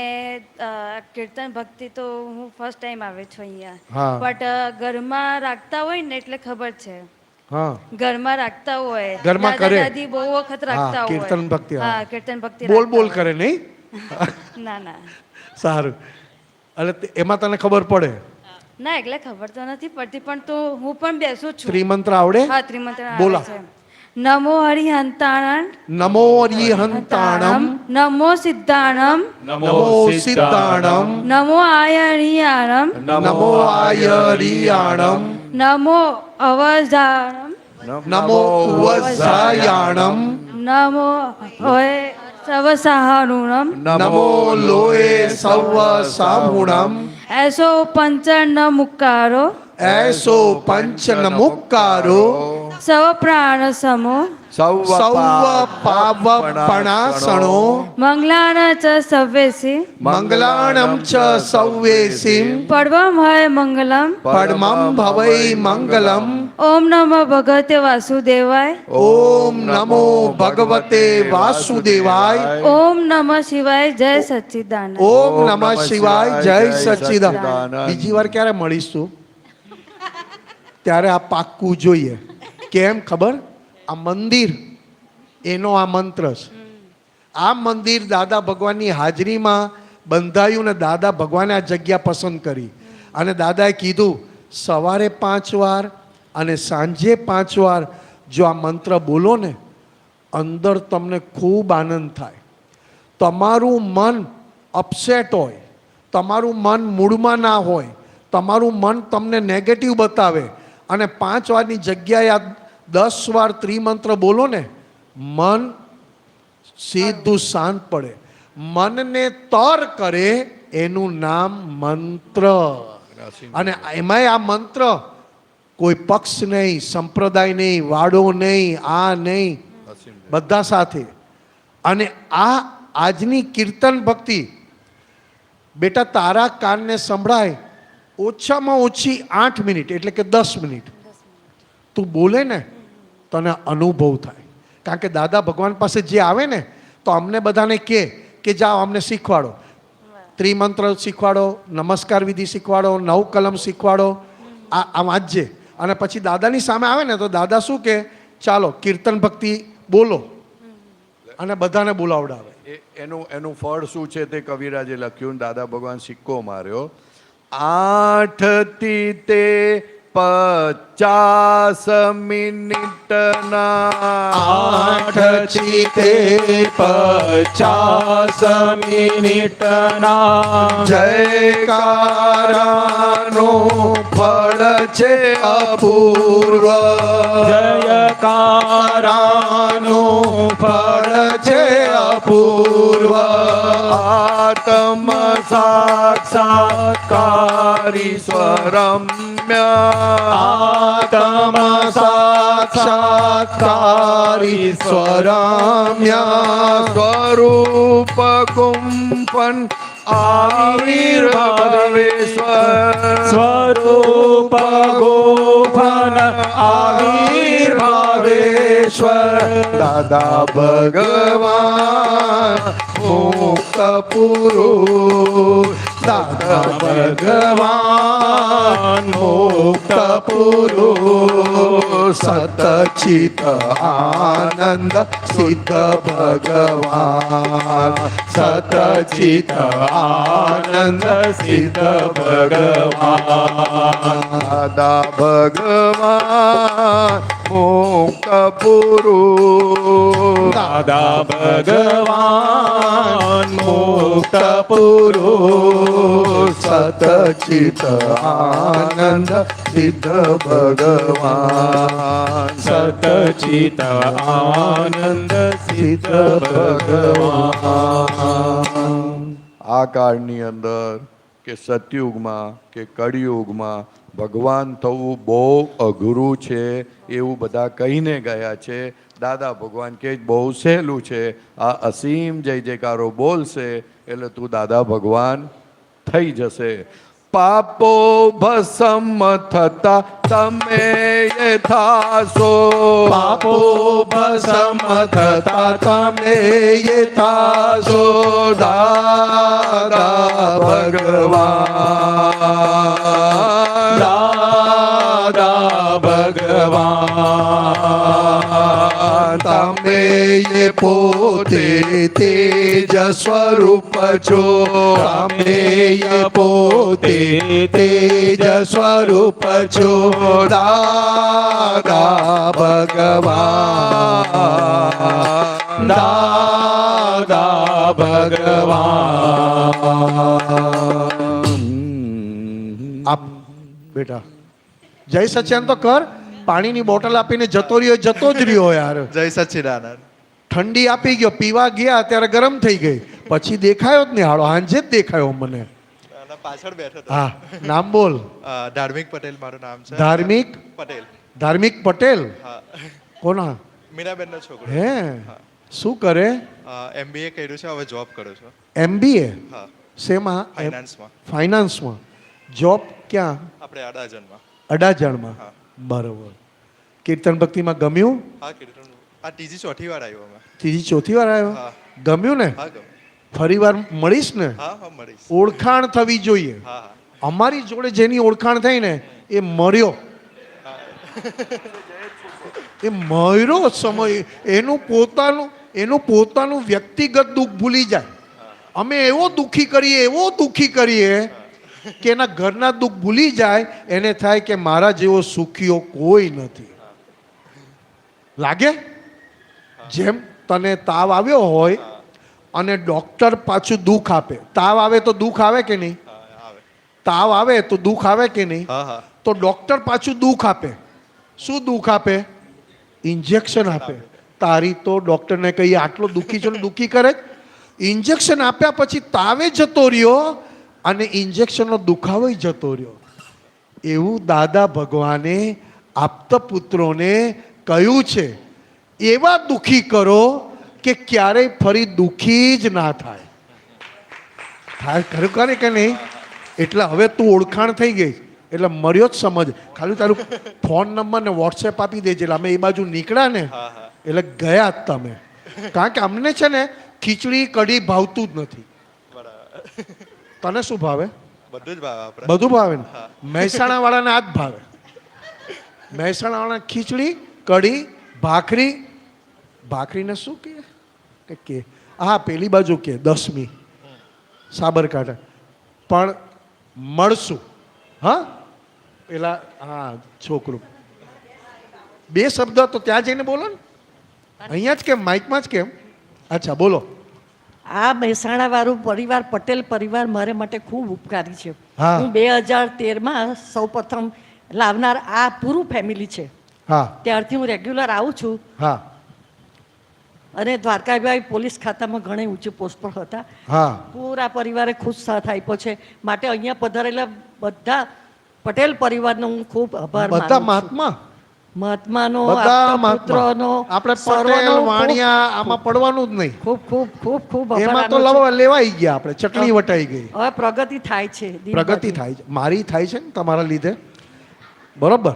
કીર્તન ભક્તિ તો હું ફર્સ્ટ ટાઈમ આવી છું હા. અહીંયા. બટ ઘરમાં રાખતા હોય ને એટલે ખબર છે. હા. ઘરમાં રાખતા હોય, ઘરમાં દાદા કરે? દાદી બહુ વખત રાખતા હા, હોય. કીર્તન ભક્તિ, હા. હા, કીર્તન ભક્તિ બોલ રાખતા કરે નહીં? હોય. ના ના સારું. એટલે એમાં તને ખબર પડે? ના, એટલે ખબર તો નથી પડતી, પણ તો હું પણ બેસું છું. ત્રિમંત્ર આવડે? હા, ત્રિમંત્ર આવે બોલા. છે. નમો હરિહંતાણં, નમો હરિહંતાણમ, નમો સિદ્ધાણમ, નમો સિદ્ધાણમ, નમો આયરિયાણમ, નમો આયરિયાણમ, નમો અવધાણમ, નમો વજ્જાયાણમ, નમો ઓય સવસાહારુણમ, નમો લોએ સવ સામુણમ, એસો પંચન મુક્કારો, એસો પંચન મુક્કારો, સવ પ્રાણ સમો, સૌ પાવપણાસણો, મંગલાન ચ સવ્યેસી, મંગલાણમ ચ સવ્યેસીમ, પડવમ હય મંગલમ, પડમમ ભવૈ મંગલમ. ઓમ નમઃ ભગવતે વાસુદેવાય, ઓમ નમો ભગવતે વાસુદેવાય, ઓમ નમઃ શિવાય, જય સચ્ચિદાનંદ. ઓમ નમઃ શિવાય, જય સચ્ચિદાનંદ. બીજી વાર ક્યારે મળીશું ત્યારે આ પાક્કું જોઈએ. કેમ ખબર? આ મંદિર એનો આ મંત્ર છે. આ મંદિર દાદા ભગવાનની હાજરીમાં બંધાયું ને દાદા ભગવાને આ જગ્યા પસંદ કરી. અને દાદાએ કીધું સવારે 5 વાર અને સાંજે 5 વાર જો આ મંત્ર બોલો ને અંદર તમને ખૂબ આનંદ થાય. તમારું મન અપસેટ હોય, તમારું મન મૂડમાં ના હોય, તમારું મન તમને નેગેટિવ બતાવે અને 5 વારની જગ્યાએ આ 10 વાર ત્રિમંત્ર બોલો ને મન સીધું શાંત પડે. મનને તર કરે એનું નામ મંત્ર. અને એમાંય આ મંત્ર કોઈ પક્ષ નહીં, સંપ્રદાય નહીં, વાડો નહીં, આ નહીં, બધા સાથે. અને આ આજની કીર્તન ભક્તિ બેટા તારા કાનને સંભળાય ઓછામાં ઓછી 8 મિનિટ એટલે કે 10 મિનિટ તું બોલે ને તને અનુભવ થાય. કારણ કે દાદા ભગવાન પાસે જે આવે ને તો અમને બધાને કે જાઓ અમને શીખવાડો, ત્રિમંત્ર શીખવાડો, નમસ્કાર વિધિ શીખવાડો, 9 કલમ શીખવાડો, આ વાંચજે. અને પછી દાદાની સામે આવે ને તો દાદા શું કે ચાલો કીર્તન ભક્તિ બોલો અને બધાને બોલાવડાવે. એનું ફળ શું છે તે કવિરાજે લખ્યું. દાદા ભગવાન સિક્કો માર્યો. 8 થી તે 50 મિનિટના, 8 થી તે 50 મિનિટના જયકારાનું ફળ છે અપૂર્વ, જયકારાનું ફળ છે અપૂર્વ. આત્મ સાક્ષાત્કારી સ્વરમ્ય, આત્મ સાક્ષાત્કારી સાક્ષાત્કારી સ્વરમ્યા સ્વરૂપ કુંપન આવિર્ભાવેશ્વર સ્વરૂપ ગોપન આવિર્ભાવેશ્વર દાદા ભગવાન મુક્ત પુરુષ દાદા ભગવાન મુક્ત પુરુષ સતચિત આનંદ સિદ્ધ ભગવાન સતચિત આનંદ સિદ્ધ ભગવાન દાદા ભગવાન મુક્ત પુરુષ દાદા ભગવાન મુક્ત પુરુષ સતચિત આનંદ સિદ્ધ ભગવાન સતચિત આનંદ સિદ્ધ ભગવાન. આ કાળની અંદર કે સતયુગમાં કે કળિયુગમાં ભગવાન થવું બહુ અઘરું છે એવું બધા કહીને ગયા છે. દાદા ભગવાન કે બહુ સહેલું છે. આ અસીમ જય જયકારો બોલશે એટલે તું દાદા ભગવાન થઈ જશે. પાપો ભસમ થતા તમે એ થાશો. પાપો ભસમ થતા તમે એ થાશો દાદા ભગવાન દાદા ભગવાન તમે એ પોતે તેજ સ્વરૂપ છો. તમે એ પોતે તેજ સ્વરૂપ છો દાદા ભગવાન દાદા ભગવાન. આપ બેટા જય સચ્યાન તો કર. પાણીની બોટલ આપીને જતો રહ્યો જતો જ રહ્યો યાર. જય સચ્ચિદાનંદ. ઠંડી આપી ગયો, પીવા ગયા ત્યારે ગરમ થઈ ગઈ, પછી દેખાયો જ નહીં. હાલો હાંજે જ દેખાયો મને. પાછળ બેઠો હતો. હા, નામ બોલ. ધાર્મિક પટેલ મારું નામ છે. ધાર્મિક પટેલ. ધાર્મિક પટેલ. હા. કોના? મીરાબેનનો છોકરો. હે શું કરે? MBA કર્યું છે, હવે જોબ કરું છું. MBA હા. શેમાં? ફાઇનાન્સમાં. ફાઇનાન્સમાં. જોબ ક્યાં? આપણે અડાજણમાં. અડાજણમાં. હા. બરોબર. કીર્તન ભક્તિમાં ગમ્યું? હા કીર્તન. આ ત્રીજી ચોથી વાર આવ્યો અમે. ત્રીજી ચોથી વાર આવ્યો? હા. ગમ્યું ને? હા ગમે. ફરી વાર મળીશ ને? હા હા મળીશ. ઓળખાણ થવી જોઈએ. હા હા. અમારી જોડે જેની ઓળખાણ થઈ ને એ મર્યો. એ મર્યો સમય એનું પોતાનું વ્યક્તિગત દુઃખ ભૂલી જાય. અમે એવો દુઃખી કરીએ કે એના ઘરના દુઃખ ભૂલી જાય. એને થાય કે મારા જેવો સુખીઓ કોઈ નથી. લાગે? જેમ તને તાવ આવ્યો હોય અને ડોક્ટર પાછું દુઃખ આપે. તાવ આવે તો દુઃખ આવે કે નહીં? આવે. તાવ આવે તો દુઃખ આવે કે નહીં? હા હા. તો ડોક્ટર પાછું દુઃખ આપે. શું દુઃખ આપે? ઇન્જેક્શન આપે. તારી તો ડોક્ટરને કહીએ આટલો દુઃખી છો ને દુઃખી કરે. ઇન્જેક્શન આપ્યા પછી તાવે જતો રહ્યો અને ઇન્જેક્શનનો દુખાવો જતો રહ્યો. એવું દાદા ભગવાને આપતા પુત્રોને કહ્યું છે. એવા દુઃખી કરો કે ક્યારેય ફરી દુઃખી જ ના થાય. થાય ખરું કરે કે નહીં? એટલે હવે તું ઓળખાણ થઈ ગઈ એટલે મર્યો જ સમજ. ખાલી તારું ફોન નંબર ને વોટ્સએપ આપી દેજે. એટલે અમે એ બાજુ નીકળ્યા ને એટલે ગયા જ તમે. કારણ કે અમને છે ને ખીચડી કઢી ભાવતું જ નથી. તને શું ભાવે? બધું જ ભાવે આપણે. બધું ભાવે ને? મહેસાણા વાળાને આ જ ભાવે. મહેસાણા વાળા ખીચડી કઢી ભાખરી. ભાખરીને શું કે હા પેલી બાજુ કે 10મી સાબરકાંઠા. પણ મળશું હા પેલા હા છોકરું. 2 શબ્દ તો ત્યાં જઈને બોલો ને. અહીંયા જ કેમ માઇકમાં જ કેમ? અચ્છા બોલો. આ મહેસાણા વાળું પરિવાર પટેલ પરિવાર મારે માટે ખૂબ ઉપકારી છે. હા. હું 2013માં સૌપ્રથમ લાવનાર આ પૂરું ફેમિલી છે. હા ત્યારથી હું રેગ્યુલર આવું છું. હા અને દ્વારકાભાઈ પોલીસ ખાતામાં ઘણી ઊંચી પોસ્ટ પર હતા. હા પૂરા પરિવારે ખુદ સાથ આપ્યો છે. માટે અહીંયા પધારેલા બધા પટેલ પરિવારનો હું ખૂબ આભાર બધા માનું છું. મહાત્મા મહાત્માનો બધા આપતા મહાત્મા પુત્રોનો આપણે સર્વનો પટેલ ખૂબ- વાણિયા આમાં પડવાનું જ નહીં. ખૂબ ખૂબ ખૂબ ખૂબ એમાં તો આભાર માનું લેવાઈ ગયા આપણે, ચટણી વટાઈ ગઈ. છું. હવે પ્રગતિ થાય છે દિન પ્રગતિ પ્રતિ. થાય છે, મારી થાય છે ને તમારા લીધે, બરોબર.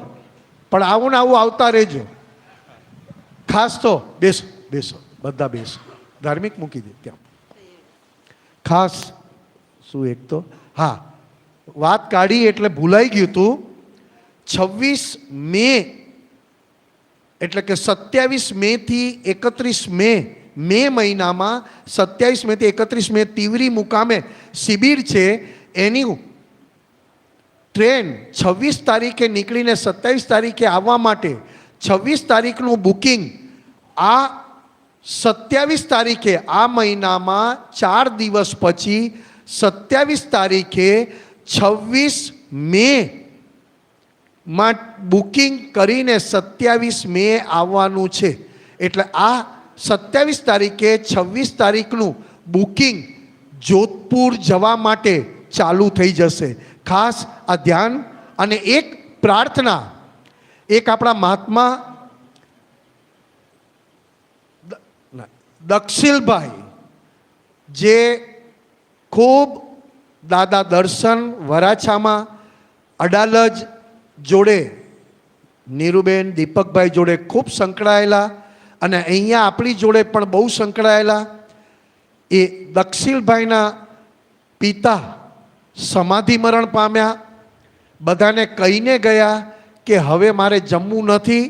પણ આવું ને આવું આવતા રહેજો. ખાસ તો બેસો બેસો, બધા બેસો, ધાર્મિક મૂકી દે ત્યાં. ખાસ શું એક તો હા, વાત કાઢી એટલે ભૂલાઈ ગયું હતું. 26 મે એટલે કે 27 મે થી 31 મે મહિનામાં 27 મે થી 31 મે તિવરી મુકામે શિબિર છે. એની ટ્રેન 26 તારીખે નીકળીને 27 તારીખે આવવા માટે 26 તારીખનું બુકિંગ આ 27 તારીખે આ મહિનામાં 4 દિવસ પછી 27 તારીખે 26 મે માં બુકિંગ કરીને 27 મે આવવાનું છે. એટલે આ 27 તારીખે 26 તારીખનું બુકિંગ જોધપુર જવા માટે ચાલુ થઈ જશે. ખાસ આ ધ્યાન. અને એક પ્રાર્થના, એક આપણા મહાત્મા દક્ષિલભાઈ જે ખૂબ દાદા દર્શન વરાછામાં અડાલજ જોડે નીરુબેન દીપકભાઈ જોડે ખૂબ સંકળાયેલા અને અહીંયા આપણી જોડે પણ બહુ સંકળાયેલા. એ દક્ષિલભાઈના પિતા સમાધિ મરણ પામ્યા. બધાને કહીને ગયા કે હવે મારે જમવું નથી,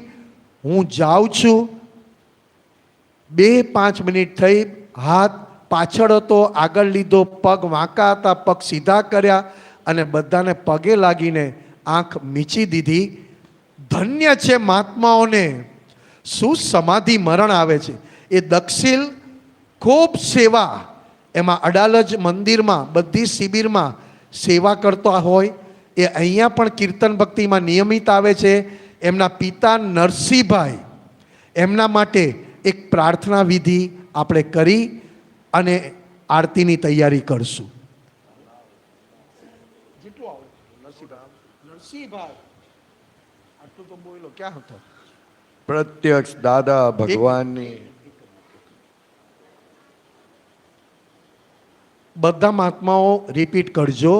હું જાઉં છું. 2-5 મિનિટ થઈ, હાથ પાછળ હતો, આગળ લીધો, પગ વાંકા હતા, પગ સીધા કર્યા અને બધાને પગે લાગીને આંખ મીચી દીધી. ધન્ય છે મહાત્માઓને, શું સમાધિ મરણ આવે છે. એ દક્ષિલ ખૂબ સેવા, એમાં અડાલજ મંદિરમાં બધી શિબિરમાં સેવા કરતો હોય. એ અહીંયા પણ કીર્તન ભક્તિમાં નિયમિત આવે છે. એમના પિતા નરસિંહભાઈ, એમના માટે એક પ્રાર્થના વિધિ આપણે કરી અને આરતીની તૈયારી કરશું. જેટલું આવે નરસિંહભાઈ આટલું તો બોલો, ક્યાં હતો? પ્રત્યક્ષ દાદા ભગવાનની બધા મહાત્માઓ રિપીટ કરજો.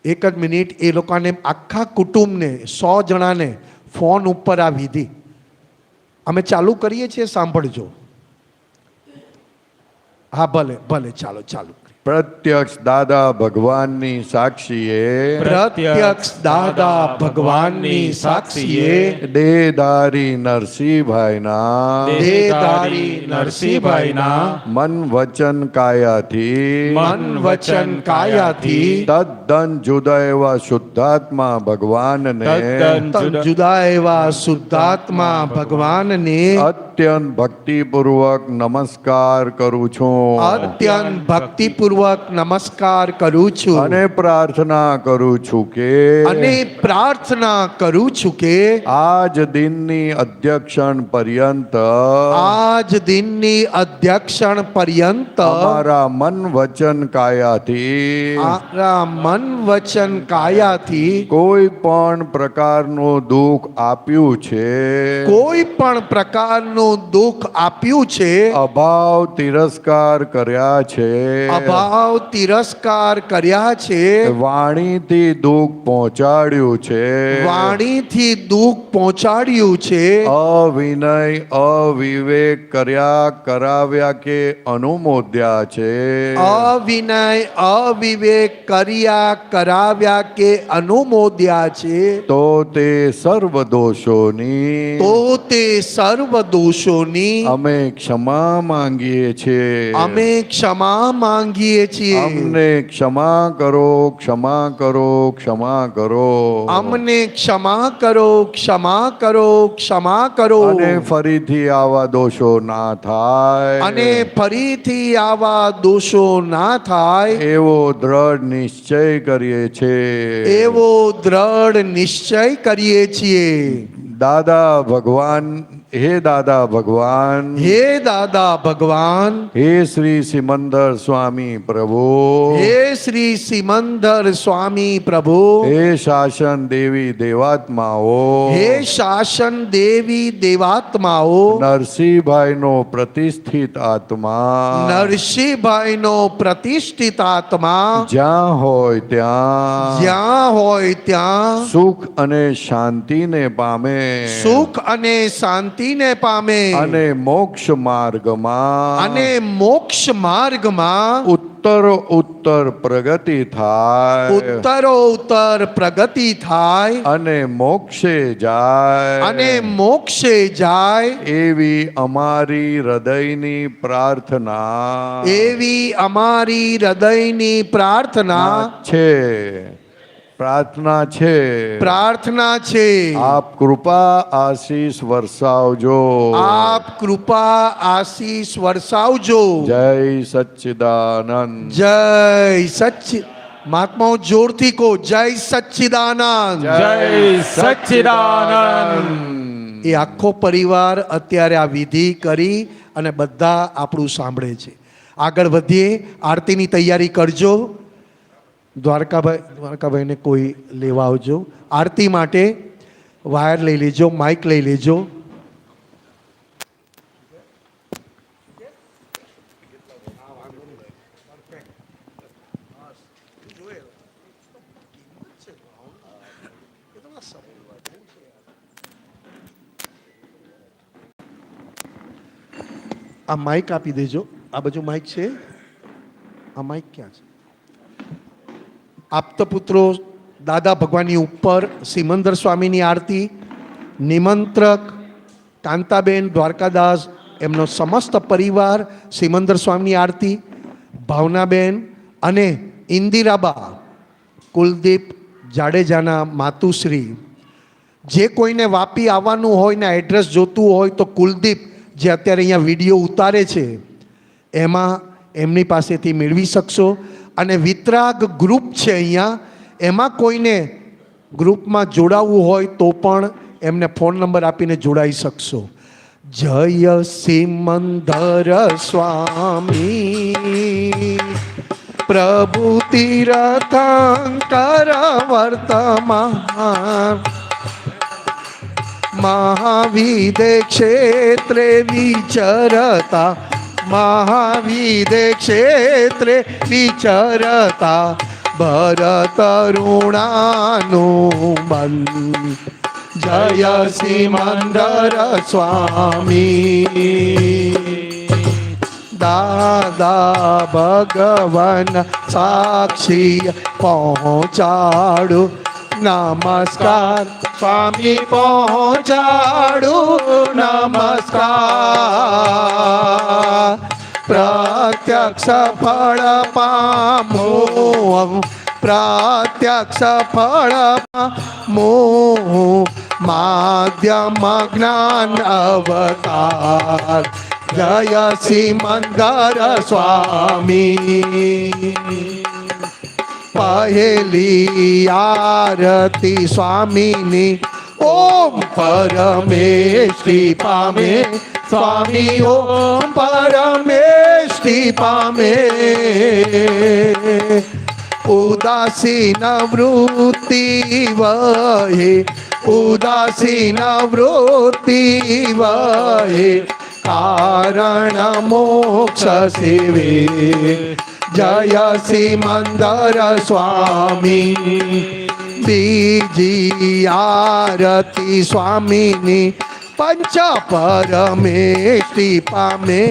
1 જ મિનિટ. એ લોકોને આખા કુટુંબને 100 જણાને ફોન ઉપર આ વિધિ અમે ચાલુ કરીએ છીએ, સાંભળજો. હા ભલે ભલે, ચાલો ચાલુ. પ્રત્યક્ષ દાદા ભગવાનની સાક્ષીએ પ્રત્યક્ષ દાદા ભગવાનની સાક્ષીએ દેહધારી નરસિંહભાઈના દેહધારી નરસિંહભાઈના મન વચન કાયાથી મન વચન કાયાથી તદ્દન જુદા એવા શુદ્ધાત્મા ભગવાનને તદ્દન જુદા એવા શુદ્ધાત્મા ભગવાનને અત્યંત ભક્તિપૂર્વક નમસ્કાર કરું છું અત્યંત ભક્તિપૂર્વક નમસ્કાર કરું છું અને પ્રાર્થના કરું છું કે અને પ્રાર્થના કરું છું કે આજ દિનની અધ્યક્ષણ પર્યંત આજ દિનની અધ્યક્ષણ પર્યંત અમારા મન વચન કાયાથી મારા મન વચન કાયાથી કોઈ પણ પ્રકારનું દુઃખ આપ્યું છે કોઈ પણ પ્રકારનું દુઃખ આપ્યું છે, અભાવ તિરસ્કાર કર્યા છે અભાવ તિરસ્કાર કર્યા છે, વાણીથી દુઃખ પહોંચાડ્યું છે વાણીથી દુઃખ પહોંચાડ્યું છે, અવિનય અવિવેક કર્યા કરાવ્યા કે અનુમોદ્યા છે અવિનય અવિવેક કર્યા કરાવ્યા કે અનુમોદ્યા છે, તો તે સર્વ દોષોની તો તે સર્વ દોષોની અમે ક્ષમા માંગીએ છીએ અમે ક્ષમા માંગીએ છીએ. અમને ક્ષમા કરો ક્ષમા કરો ક્ષમા કરો અમને ક્ષમા કરો ક્ષમા કરો ક્ષમા કરો અને ફરીથી આવા દોષો ના થાય અને ફરીથી આવા દોષો ના થાય એવો દ્રઢ નિશ્ચય કરીએ છીએ એવો દ્રઢ નિશ્ચય કરીએ છીએ. દાદા ભગવાન હે દાદા ભગવાન, હે દાદા ભગવાન, હે શ્રી સિમંદર સ્વામી પ્રભુ, હે શ્રી સિમંદર સ્વામી પ્રભુ, હે શાસન દેવી દેવાત્માઓ, હે શાસન દેવી દેવાત્માઓ, નરસિંહભાઈનો પ્રતિષ્ઠિત આત્મા, નરસિંહભાઈનો પ્રતિષ્ઠિત આત્મા જ્યાં હોય ત્યાં જ્યાં હોય ત્યાં સુખ અને શાંતિને પામે, સુખ અને શાંતિને પામે, અને મોક્ષ માર્ગમાં અને મોક્ષ માર્ગમાં ઉત્તર પ્રગતિ થાય, ઉત્તરોત્તર પ્રગતિ થાય, અને મોક્ષે જાય, અને મોક્ષે જાય, એવી અમારી હૃદયની પ્રાર્થના એવી અમારી હૃદયની પ્રાર્થના પ્રાર્થના છે. પ્રાર્થના છે. આપ કૃપા આશીષ વરસાવજો, આપ કૃપા આશીષ વરસાવજો. જય સચ્ચિદાનંદ. જય સચ્ચિ મહાત્માઓ જોરથી કહો, જય સચ્ચિદાનંદ. જય સચ્ચિદાનંદ. એ આખો પરિવાર અત્યારે આ વિધિ કરી અને બધા આપણું સાંભળે છે. આગળ વધીએ, આરતીની તૈયારી કરજો. દ્વારકાભાઈને કોઈ લેવા આવજો. આરતી માટે વાયર લઈ લેજો, માઇક લઈ લેજો. આ માઇક આપી દેજો. આ બાજુ માઇક છે. આ માઇક ક્યાં છે? આપતપુત્રો દાદા ભગવાનની ઉપર સિમંદર સ્વામીની આરતી, નિમંત્રક કાંતાબેન, દ્વારકાદાસ, એમનો સમસ્ત પરિવાર સિમંદર સ્વામીની આરતી, ભાવનાબેન અને ઇન્દિરાબા, કુલદીપ જાડેજાના માતુશ્રી. જે કોઈને વાપી આવવાનું હોય ને એડ્રેસ જોતું હોય તો કુલદીપ જે અત્યારે અહીંયા વિડીયો ઉતારે છે એમાં એમની પાસેથી મેળવી શકશો. અને વિતરાગ ગ્રુપ છે અહીંયા, એમાં કોઈને ગ્રુપમાં જોડાવવું હોય તો પણ એમને ફોન નંબર આપીને જોડાઈ શકશો. જય સિમંદર સ્વામી પ્રભુ તીર્થંકર વર્તમાન મહાવિદે ક્ષેત્રે વિચરતા, મહાવિદે ક્ષેત્રે વિચરતા ભરત ઋણાનું બંધ. જય સિમંદર સ્વામી. દાદા ભગવાન સાક્ષી પહોંચાડું નમસ્કાર, સ્વામી પહોંચાડું નમસ્કાર. પ્રત્યક્ષ ફળ પામો, પ્રત્યક્ષ ફળ પામો, માધ્યમ જ્ઞાન અવતાર. જય સિમંદર સ્વામી. પહેલી આરતી સ્વામીની ઓમ પરમેષ્ઠી પામે, સ્વામી ઓમ પરમેષ્ઠી પામે. ઉદાસીન વૃત્તિ વહે, ઉદાસીન વૃત્તિ વહે, કારણ મોક્ષ સેવે. જય સિમંદર સ્વામી. બીજી આરતી સ્વામીની પંચ પરમેષ્ઠી પામે,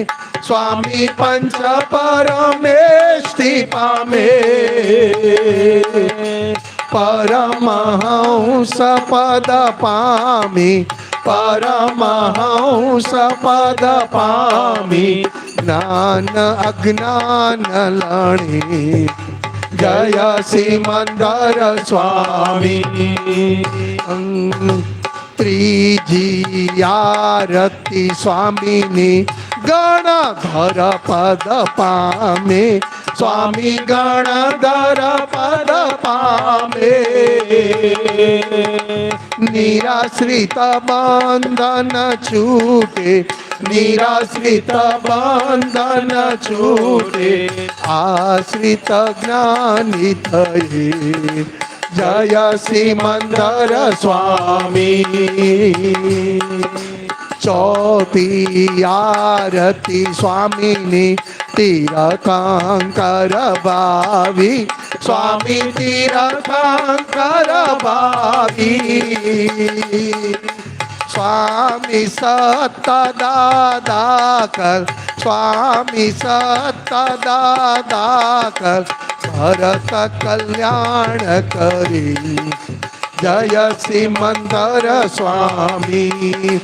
સ્વામી પંચ પરમેષ્ઠી પામે. પરમહંસ પદ પામી, પરમહંસ પદ પામી. જ્ઞાન અજ્ઞાન લણી. જય સિમંદર સ્વામી. ત્રીજી આરતી સ્વામીની ગણધર પદ પામે સ્વામી ગણધર પદ પામે નિરાશ્રિત બંધન છૂટે નિરાશ્રિત બંધન છૂટે આશ્રિત જ્ઞાની થયે જય સિમંદર સ્વામી ચોથી આરતી સ્વામીની તીરથંકર ભાવી સ્વામી તીરથંકર ભાવી સ્વામી સત દાદા કર સ્વામી સત દાદા કર ભરત કલ્યાણ કરી જય સિમંદર સ્વામી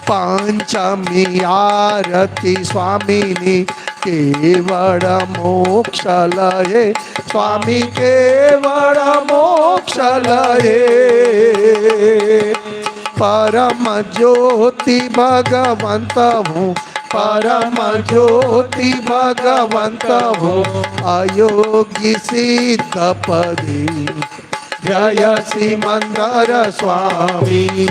પંચમી આરતી સ્વામીની કેવળ મોક્ષ લયે સ્વામી કેવળ મોક્ષ લયે પરમ જ્યોતિ ભગવંત હું પરમ જ્યોતિ ભગવંત હું અયોગી સિદ્ધ પદી જય સિમંદર સ્વામી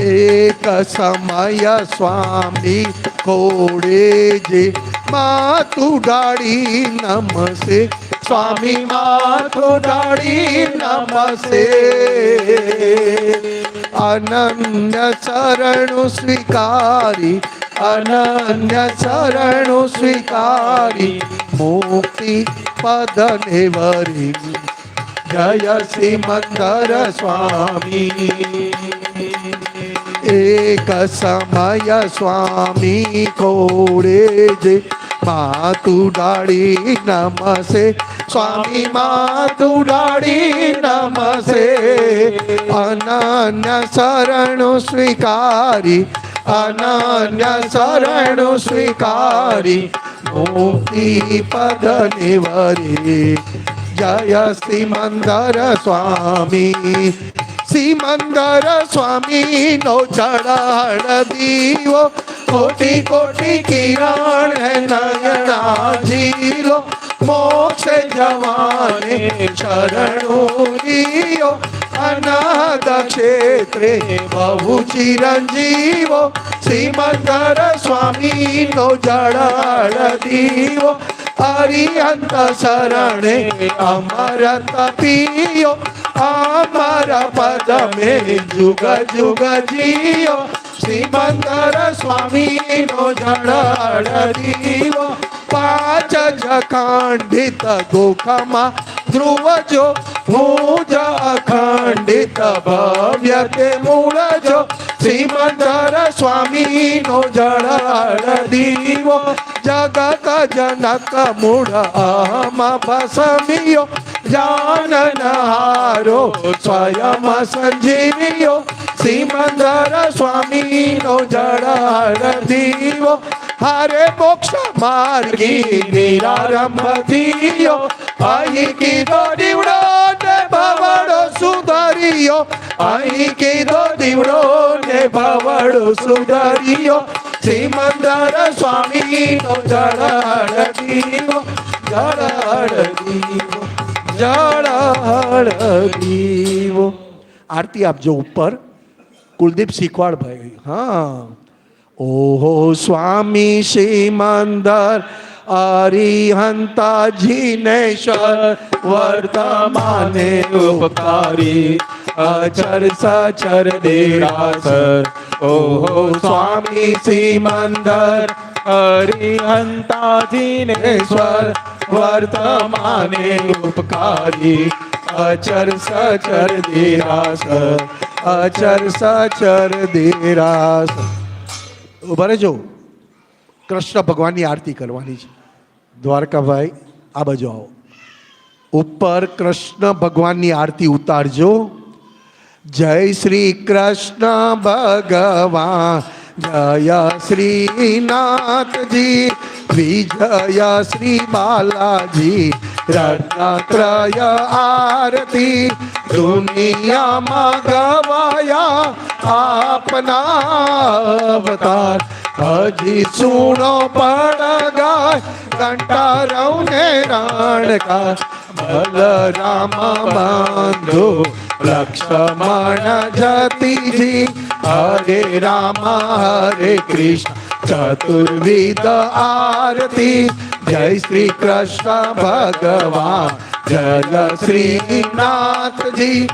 એક સમય સ્વામી કોડે જે માથું ડાળી નમસે સ્વામી માથું ડાળી નમસે અનન્ય શરણુ સ્વીકારી અનન્ય શરણુ સ્વીકારી મુક્તિ પદને વરી જય સિમંદર સ્વામી એક સમય સ્વામી કોડે જે માથું ડાળી નમસે સ્વામી માથું ડાળી નમસે અનન્ય શરણુ સ્વીકારી અનન્ય શરણુ સ્વીકારી મુક્તિ પદને વરી જય સિમંદર સ્વામી સિમંદર સ્વામી નો ચરણ દીવો કોટી કોટી કિરણ નયના જીલો મોક્ષ જવાને શરણો દિયો અનાદ ક્ષેત્રે બહુ ચિરંજીવો સિમંદર સ્વામી નો જળ દીવો અરિયંત શરણે અમરત પિયો અમર પદ મેં જુગ જુગ જીયો સિમંદર સ્વામી નો જળ દીવો પાંચ અખંડિત ગોખમાં ધ્રુવ જો હું જ અખંડિત ભવ્ય તે મૂળ જો સિમંદર સ્વામી નો જળ દીવો જગત જનક મૂળ અહમ ભસમિયો જાનનહારો સ્વયં સંજીવિયો સિમંદર સ્વામી નો જળ દીવો હરે મોક્ષ માર્ગી નિરારંભ થયો અહીં કીધો દીવડો ને ભવડો સુધર્યો અહીં કીધો દીવડો ને ભવડો સુધર્યો સિમંદર સ્વામી નો જળ દીવો જળ દીવો જળ દીવો આરતી આપજો ઉપર કુલદીપ શીખવાડભાઈ હા ઓહો સ્વામી સિમંદર અરિહંતા જીનેશ્વર વર્તમાને ઉપકારી અચર સચર દેરાસર ઓહો સ્વામી સિમંદર અરિહંતા જીનેશ્વર વર્તમાને ઉપકારી અચર સચર દેરાસર અચર સચર દેરાસર ઉભા રહેજો કૃષ્ણ ભગવાનની આરતી કરવાની છે દ્વારકાભાઈ આ બાજુ આવો ઉપર કૃષ્ણ ભગવાનની આરતી ઉતારજો જય શ્રી કૃષ્ણ ભગવાન જય શ્રીનાથજી વિજય શ્રી બાલાજી રત્નત્રય આરતી દુનિયામાં ગવાયા આપના અવતાર હજી સુણો પણ ગાય કંટારવ ને રાણકા બલરામ બંધુ લક્ષ્મણ જતીજી હરે રામ હરે કૃષ્ણ ચતુર્વિધ આરતી જય શ્રી કૃષ્ણ ભગવાન જય શ્રીનાથજી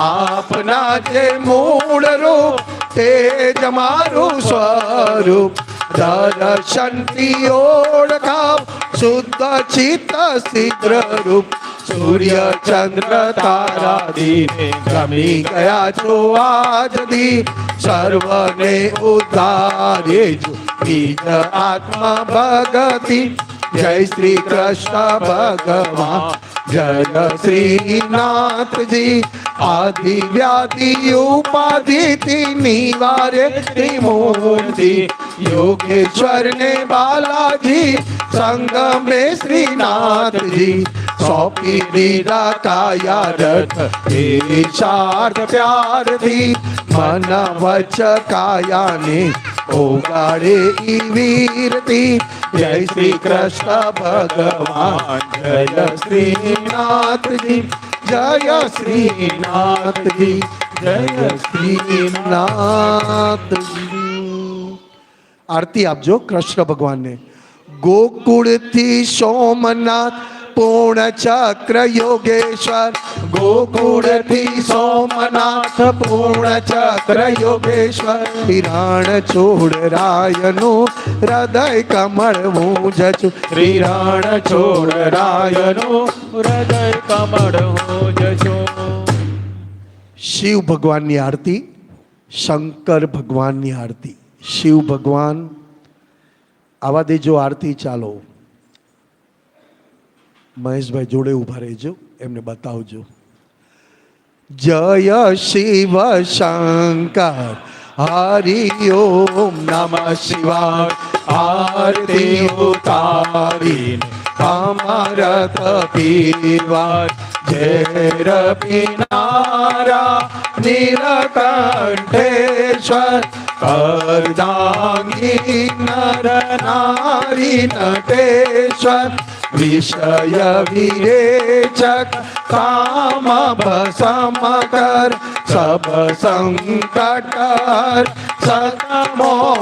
આપના જે મૂળ રૂપ તે જ મારું સ્વરૂપ દર્શનથી ઓળખાવ શુદ્ધ ચિત્ત શીઘ્ર રૂપ સૂર્ય ચંદ્ર તારા દીને ગમી ગયા છો આજથી સર્વને ઉદ્ધારે જો બીજ આત્મા ભગતિ જય શ્રી કૃષ્ણ ભગવાન જય શ્રીનાથજી આદિ વ્યાધિ ઉપાધિથી નિવારે ત્રિમૂર્તિ યોગેશ્વર ને બાલાજી સંગમે શ્રીનાથજી સોંપી દીધા કાયા રથ નિશાર્થ પ્યારથી મન વચ કાયાને ઓગાળે ઈ વીરતી જય શ્રી કૃષ્ણ ભગવાન જય શ્રીનાથજી જય શ્રીનાથજી જય શ્રીનાથજી આરતી આપજો કૃષ્ણ ભગવાનને ગોકુળથી સોમનાથ પૂર્ણ ચક્ર યોગેશ્વર ગોકુળથી સોમનાથ પૂર્ણ ચક્ર યોગેશ્વર હિરાણ છોડરાયનું હૃદય કમળ હું જછું શ્રીરાણ છોડરાયનું હૃદય કમળ હું જજો. શિવ ભગવાનની આરતી શંકર ભગવાનની આરતી શિવ ભગવાન આવા દેજો આરતી ચાલો મહેશભાઈ જોડે ઊભા રહેજો એમને બતાવજો જય શિવ શંકર હરિ ઓમ નમઃ શિવાય આરતી ઉતારીને અમારત પીરવાર ઝેર પીનારા નીલકંઠેશ્વર અર્ધાંગી નર નારી નટેશ્વર વિષય વિરેચક કામ ભસમ કર સબ સંકટ હર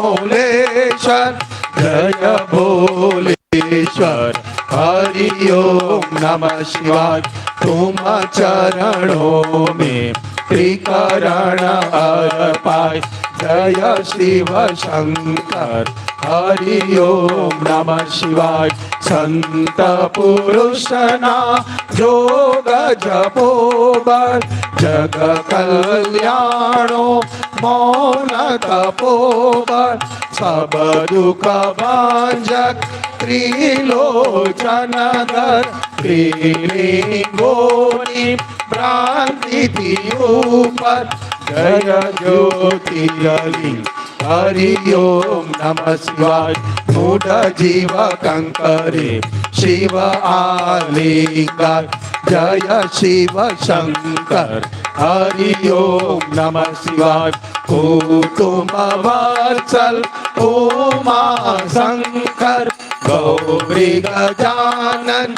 સતમોલેશ્વર જય ભોલેશ્વર हरि ओम नमः शिवाय तुम चरणों में त्रिकरण अर्पाय जय शिव शंकर हरि ओम नमः शिवाय संत पुरुषना जोग जपोबर जग कल्याणो मौन तपोबर सब दुख भांजक त्रिलोचनधर त्रिलिंगोनि भ्रांति थी ऊपर जय ज्योतिर्लिंग हरि ओम नमः शिवाय मूढ़ जीव कंकरे शिव आलिंगा जय शिव शंकर हरि ओम नमः शिवाय कुटुंब वत्सल उमा शंकर गौरी गजानन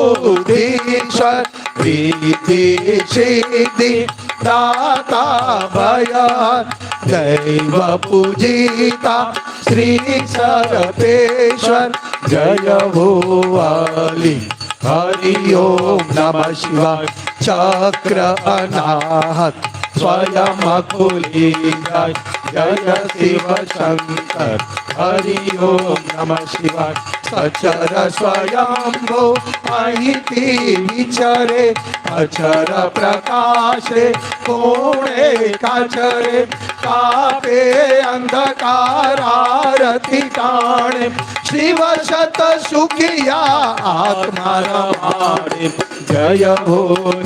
सदबुद्धीश्वर रिद्धि सिद्धि दाता भयहर दैव पूजिता श्री सर्वेश्वर जय हो आली हरि ओम नमः शिवाय चक्र अनाहत स्वयं कुलीय जय शिव शंकर हरि ओम नमः शिवाय सचर स्वयंभो माहिती विचरे अचर प्रकाशे कोणे काचरे कापे अंधकारारती टाणे शिव शत सुखिया आत्मा रमाणे जय हो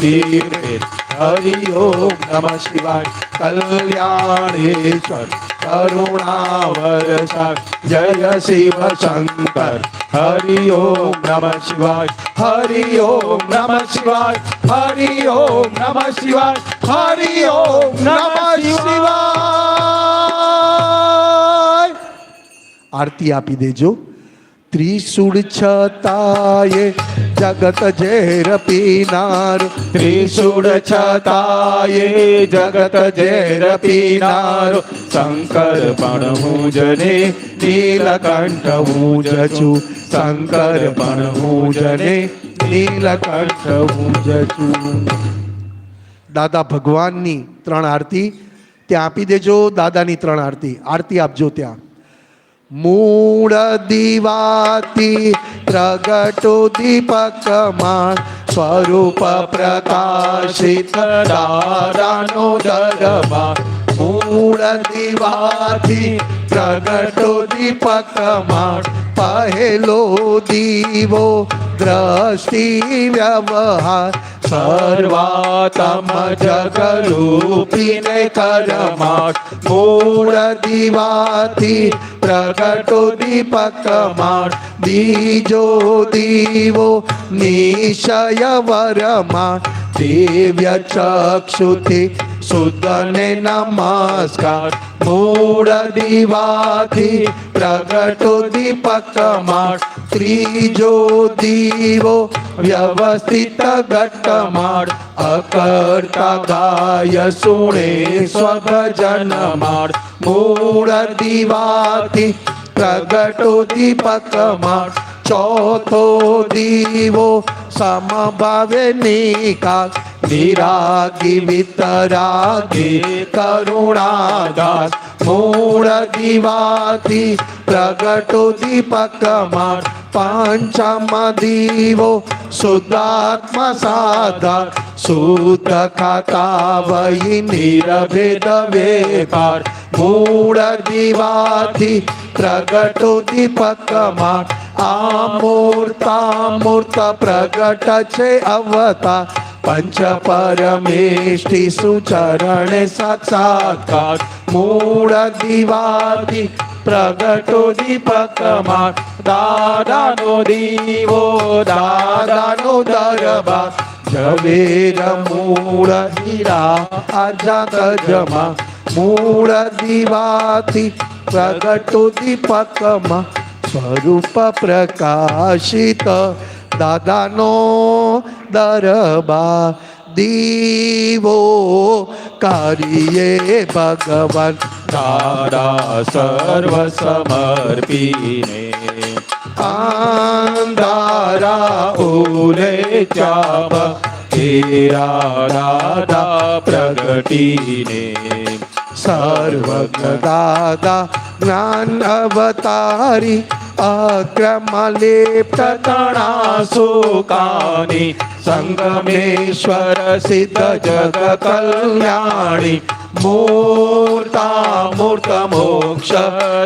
निर्वेद हरि ओम नमः शिवाय कल्याणेश्वर करुणावर्षा जय शिव शंकर हरि ओम नमः शिवाय हरि ओम नमः शिवाय हरि ओम नमः शिवाय हरि ओम नमः शिवाय આરતી આપી દેજો. ત્રિશૂળ છતાય જગત ઝેર પીનાર, ત્રિશૂળ છતાય જગત ઝેર પીનારો, શંકર પણ હું જ ને નીલકંઠ હું જ છું, શંકર પણ હું જ ને નીલકંઠ હું જ છું. દાદા ભગવાનની 3 આરતી ત્યાં આપી દેજો. દાદાની 3 આરતી આપજો ત્યાં. મૂળ દીવાતી પ્રગટો દીપકમાં, સ્વરૂપ પ્રકાશિત તારાનો દરબાર. મૂળ દીવાથી પ્રગટો દીપકમાં, પહેલો દીવો દ્રષ્ટિ વ્યવહાર. સર્વાતમ જગરૂપીને કરમાટ, મૂળ દીવાથી પ્રગટો દીપકમાં, બીજો દીવો નિશય વરમાટ. દિવ્ય ચક્ષુથી શુદ્ધને નમસ્કાર, મૂળ દીવાથી પ્રગટો દીપકમાં, ત્રીજો દીવો વ્યવસ્થિત ઘટમાળ. અકર્તા ગાય સુણે સ્વભજનમાળ, મૂળ દીવાથી પ્રગટો દીપકમાં, ચોથો દીવો સમભાવે નિકાલ. વિરાગી વિતરાગી કરુણાદાસ, મૂળ દીવાથી પ્રગટો દીપકમાં, પાંચમ દીવો શુદ્ધાત્મ સાધાર. શુદ્ધ ખાતા વહી નિરભેદ વેપાર, મૂળ દીવાથી પ્રગટો દીપકમાં, આમૂર્તામૂર્ત પ્રગટ છે અવતાર. પંચ પરમેષ્ઠી સુચરણે સાક્ષાત્કાર, મૂળ દીવાથી પ્રગટો દીપકમાં, દાદાનો દીવો દાદાનો દરબાર. ઝવેર મૂળ હીરા આજા ગજમાં, મૂળ દીવાથી પ્રગટો દીપકમાં, સ્વરૂપ પ્રકાશિત દાદાનો દરબાર. દીવો કાર્યે ભગવાન, દાદા સર્વ સમર્પીને. અંધારા ઉરે ચાપ, હેરા દાદા પ્રગટીને. સર્વજ્ઞ દાદા જ્ઞાન અવતારી, અક્રમલેપ્ત તણાસુકાની, સંગમેશ્વર સિદ્ધ જગ કલ્યાણી. મૂર્તામૂર્ત મોક્ષ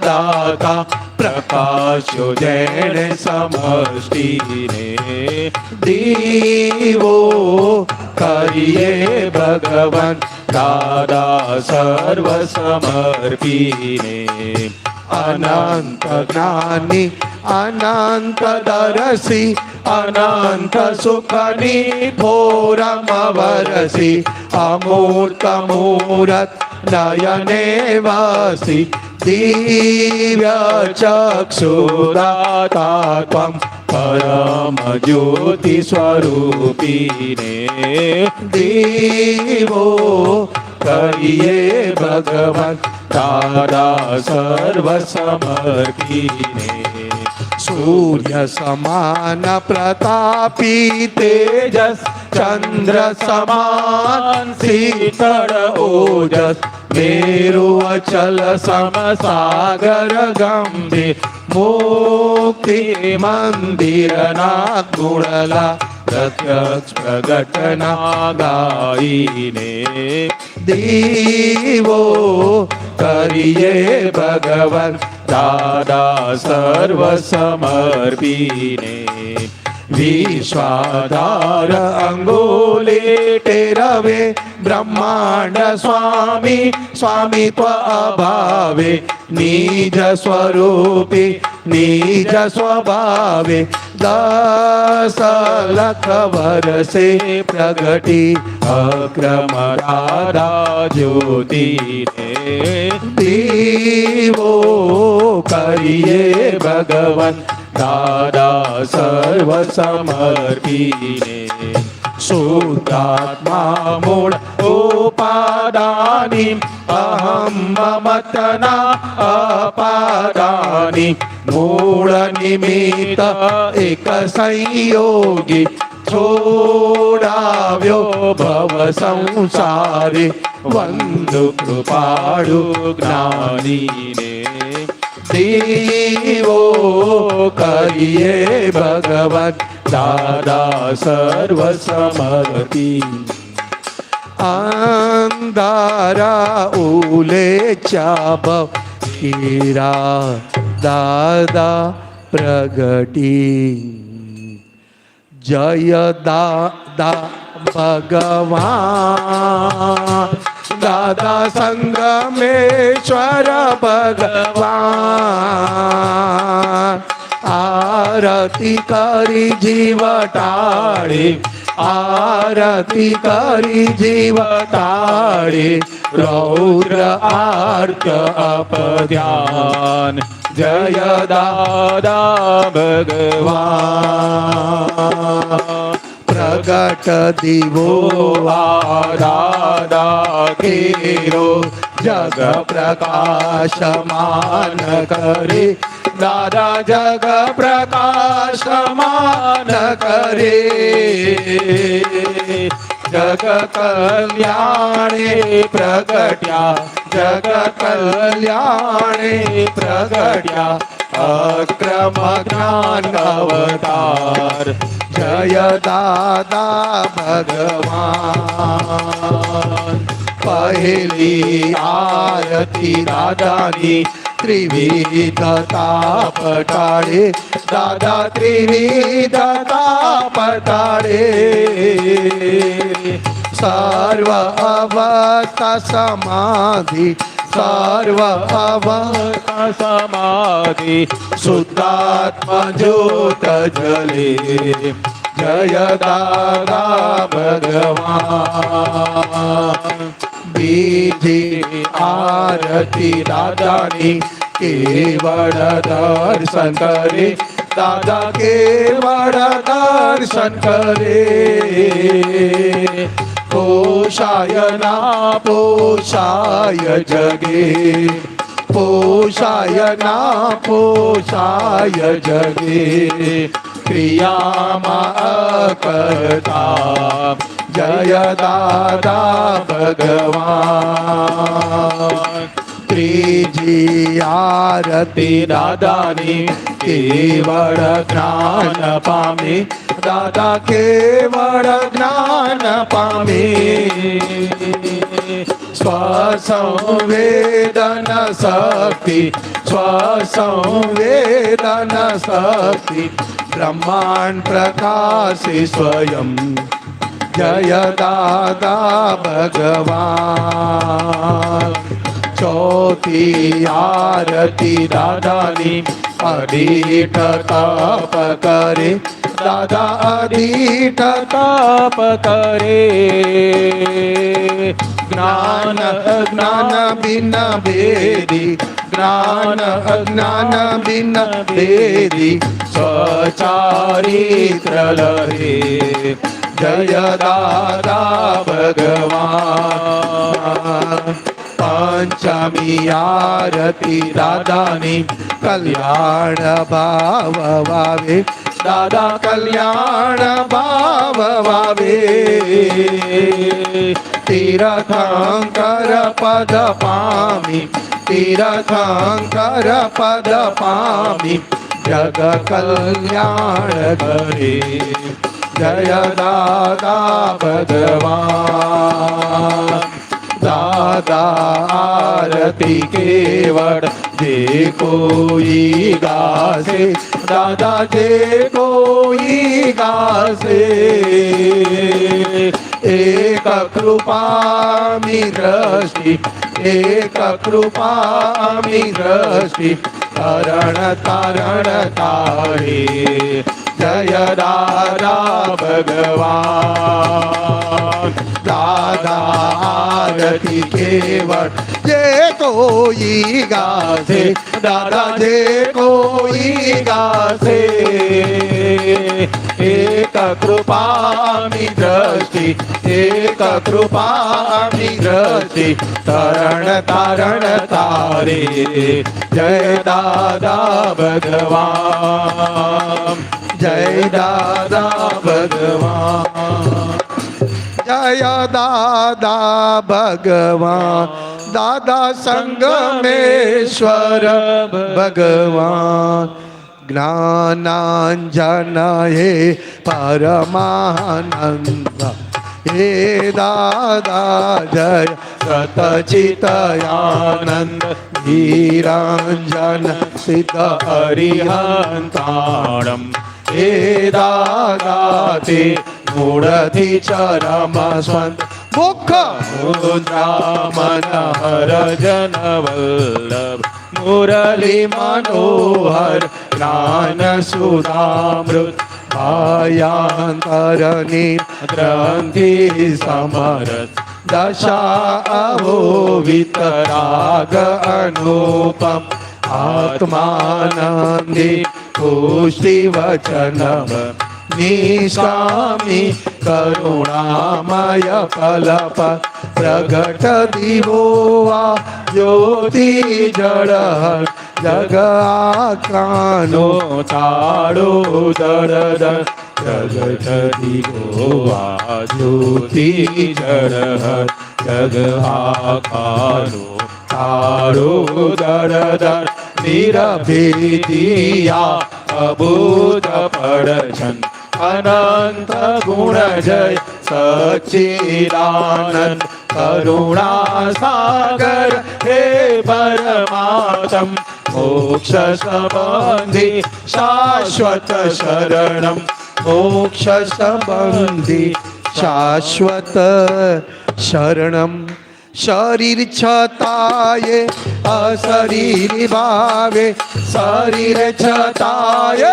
દાતા, પ્રકાશ્યો જેણે સમષ્ટિને. દીવો કરીએ ભગવાન, દાદા સર્વ સમર્પીને. અનંત જ્ઞાની અનંત દરસી, અનંત સુખની ભોરમ વરસી. અમૂર્ત મૂરત નયને વસી, દિવ્ય ચક્ષુદાતા ત્વમ, પરમ જ્યોતિ સ્વરૂપીને. દીવો કરીએ ભગવાન, દાદા સર્વ સમર્પીને. સૂર્ય સમાન પ્રતાપી તેજસ, ચંદ્ર સમાન શીતળ ઓજસ. મેરુ અચલ સમ સાગર ગંભીર, મુક્તિ મંદિરના ગુણલા. પ્રત્યક્ષ પ્રગટના ગાઈને, દીવો કરીએ ભગવાન, દાદા સર્વ સમર્પીને. વિશ્વાધાર અંગોલે ટેરવે, બ્રહ્માંડ સ્વામી સ્વામિત્વ અભાવે. નિજ સ્વરૂપે નિજ સ્વભાવે, 10 લાખ વર્ષે પ્રગટી. અક્રમ દાદા જ્યોતિને. દીવો કરીએ ભગવાન દાદા સર્વ સમર્પીને શુદ્ધાત્મા મૂળ ઉપાદાની અહમ મમતના અપાદાની મૂળ નિમિત્ત એક સંયોગી છોડાવ્યો ભવ સંસારે વંદુ કૃપાળુ જ્ઞાનીને દીવો કરીએ ભગવાન દાદા સર્વ સમર્પી અંધારા ઉલેચ્યા ભવ હીરા દાદા પ્રગટી જય દાદા ભગવાન દાદા સંગમેશ્વર ભગવાન આરતી કરી જીવ ટાળે આરતી કરી જીવ ટાળે રૌદ્ર આર્ત અપધ્યાન જય દાદા ભગવાન પ્રગટ દીવો દાદા તેરો જગ પ્રકાશમાન કરે દાદા જગ પ્રકાશમાન કરે જગ કલ્યાણે પ્રગટ્યા જગ કલ્યાણે પ્રગટ્યા અક્રમ જ્ઞાન અવતાર જય દાદા ભગવાન પહેલી આરતી દાદાની ત્રિવિધ તાપ ટાળે દાદા ત્રિવિધ તાપ ટાળે સર્વ અવસ્થા સમાધિ સર્વ અવસ્થા સમાધિ શુદ્ધાત્મા જ્યોત જલે જય દાદા ભગવાન બીજી આરતી દાદાની કેવળ દર્શન કરે દાદા કેવળ દર્શન કરે પોષાય ના પોષાય જગે પોષાય ના પોષાય જગે ક્રિયામાં અકર્તા જય દાદા ભગવાન ત્રીજી આરતી દાદાની કેવળ જ્ઞાન પામે દાદા કેવળ જ્ઞાન પામે સ્વસંવેદન શક્તિ સ્વસંવેદન શક્તિ બ્રહ્માંડ પ્રકાશે સ્વયં જય દાદા ભગવાન ચોથી આરતી દાદાની અડીઠ તપ કરે દાદા અડીઠ તપ કરે જ્ઞાન અજ્ઞાન બિન ભેદી જ્ઞાન અજ્ઞાન બિન ભેદી સ્વચારિત્ર લહે જય દાદા ભગવાન પંચમી આરતી દાદાની કલ્યાણ ભાવ વાવે દાદા કલ્યાણ ભાવ વાવે તીર્થંકર પદ પામી તીર્થંકર પદ પામી જગ કલ્યાણ કરે જય દાદા ભગવાન દાદા આરતી કેવળ જે કોઈ ગાશે દાદા જે કોઈ ગાશે એક કૃપામી દ્રષ્ટિ એક કૃપામી દ્રષ્ટિ તરણ તારણ તારે જય દાદા ભગવાન દાદા આરતી કેવળ જે કોઈ ગાશે દાદા જે કોઈ ગાશે એક કૃપાની દ્રષ્ટિ એક કૃપાની દ્રષ્ટિ તરણ તારણ તારે જય દાદા ભગવાન જય દાદા ભગવાન જય દાદા ભગવાન દાદા સંગમેશ્વર ભગવાન જ્ઞાનાંજન હે પરમાનંદ હે દાદા જય સતચિતયાનંદ ધીરાંજન સિદ્ધ હરિહંતાણમ હે દાદા તે મૂળથી ચરમ સ્વંત મુખ મુદ્રા મનહર જન વલ્લભ મુરલી મનોહર જ્ઞાન સુધામૃત ભાયાંતરની ગ્રંથિ સમરસ દશાવો વિતરાગ અનુપમ આત્માનંદી પુષ્ટિ વચનમ નિષ્કામી કરુણામય કલપ પ્રગટ દિવો આ જ્યોતિ જળ જગ આકાનો તાળો દળ જગત દિવો આ જ્યોતિ જળ જગ આકાનો તાળો દળ નિરભેદિયા અબોધ પડછન અનંત ગુણ જય સચ્ચિદાનંદ કરુણા સાગર હે પરમાત્મ મોક્ષ સંબંધી શાશ્વત શરણમ મોક્ષ સંબંધી શાશ્વત શરણમ શરીર છતાંય અશરીર ભાવે શરીર છતાંય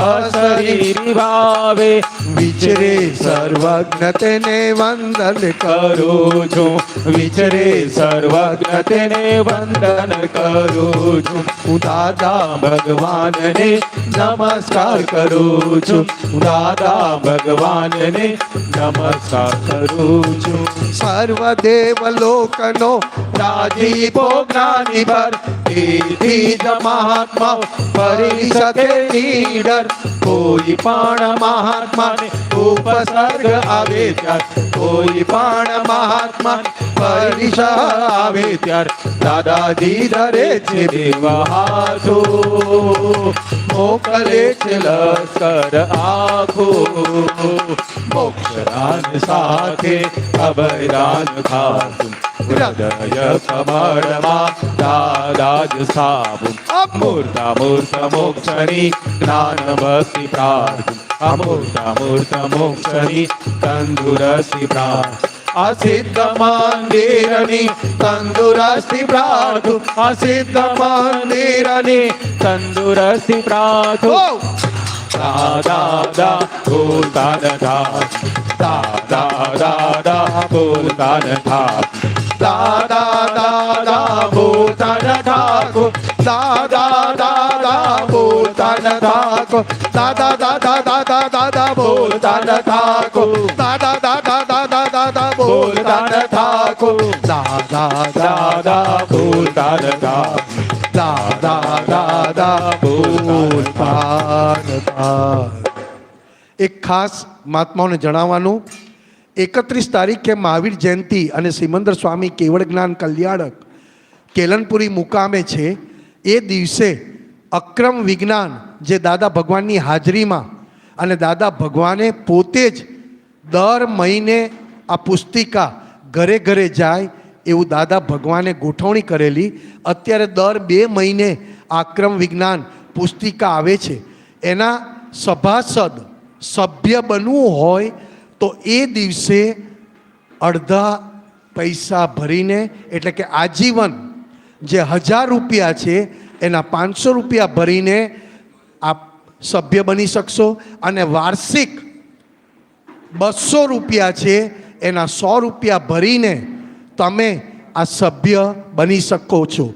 અશરીર ભાવે વિચરે સર્વજ્ઞ તેને વંદન કરું છું વિચરે સર્વજ્ઞ તેને વંદન કરું છું હું દાદા ભગવાનને નમસ્કાર કરું છું હું દાદા ભગવાનને નમસ્કાર કરું છું સર્વદેવ લોકનો રાજીપો જ્ઞાની પર તેથી જ મહાત્મા કરી શકે નીડર કોઈ પણ મહાત્માને ઉપસર્ગ આવે ત્યાર કોઈ પણ મહાત્મા પરિશ આવે ત્યાર દાદાજી ધરે છે દેવા હાથો મોકલે છે લશ્કર આખો મોક્ષદાન સાથે અભયદાન ખાતું હૃદય કમળમાં દાદા જ સ્થાપું મૂર્તા મૂર્ત મોક્ષની જ્ઞાન ભક્તિ પ્રાર્થું અમૂર્તા મૂર્ત મોક્ષની તંદુરસ્તી પ્રાર્થું અસિદ્ધ મંદિરની તંદુરસ્તી પ્રાર્થું અસિદ્ધ મંદિરની તંદુરસ્તી પ્રાર્થું દાદા દા ભૂતાન થા દાદા દાદા ભૂતાન થા દાદા દાદા ભૂતાન ઠાકોર દાદા દાદા ભૂતાન ઠાકોર દાદા દાદા દાદા દાદા ભૂતાન ઠાકોર દાદા દાદા દાદા દાદા ભૂતાન ઠાકોર દાદા દાદા ભૂતાન ઠાકોર દાદા દાદા ભૂતાન ઠાકોર. એક ખાસ મહાત્માઓને જણાવવાનું 31 તારીખે મહાવીર જયંતિ અને સિમંદર સ્વામી કેવળ જ્ઞાન કલ્યાણક કેલનપુરી મુકામે છે. એ દિવસે અક્રમ વિજ્ઞાન જે દાદા ભગવાનની હાજરીમાં અને દાદા ભગવાને પોતે જ દર મહિને આ પુસ્તિકા ઘરે ઘરે જાય એવું દાદા ભગવાને ગોઠવણી કરેલી. અત્યારે દર 2 મહિને આક્રમ વિજ્ઞાન પુસ્તિકા આવે છે. એના સભાસદ સભ્ય બનવું હોય તો એ દિવસે અડધા પૈસા ભરીને એટલે કે આજીવન જે 1000 રૂપિયા છે એના 500 રૂપિયા ભરીને આપ સભ્ય બની શકશો અને વાર્ષિક 200 રૂપિયા છે એના 100 રૂપિયા ભરીને તમે આ સભ્ય બની શકો છો.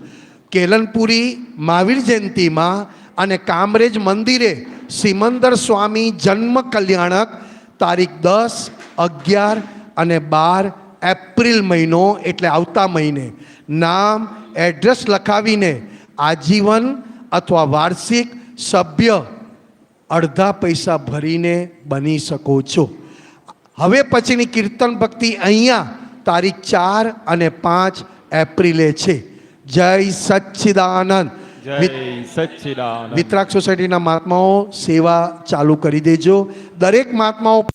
કેલનપુરી મહાવીર જયંતિમાં અને કામરેજ મંદિરે સિમંદર સ્વામી જન્મ કલ્યાણક તારીખ 10, 11 અને 12 એપ્રિલ મહિનો એટલે આવતા મહિને નામ એડ્રેસ લખાવીને આજીવન અથવા વાર્ષિક સભ્ય અડધા પૈસા ભરીને બની શકો છો. હવે પછીની કીર્તન ભક્તિ અહીંયા તારીખ 4 અને 5 એપ્રિલે છે. જય સચ્ચિદાનંદ. જય સચ્ચિદાનંદ. વિતરાગ સોસાયટીના મહાત્માઓ સેવા ચાલુ કરી દેજો. દરેક મહાત્માઓ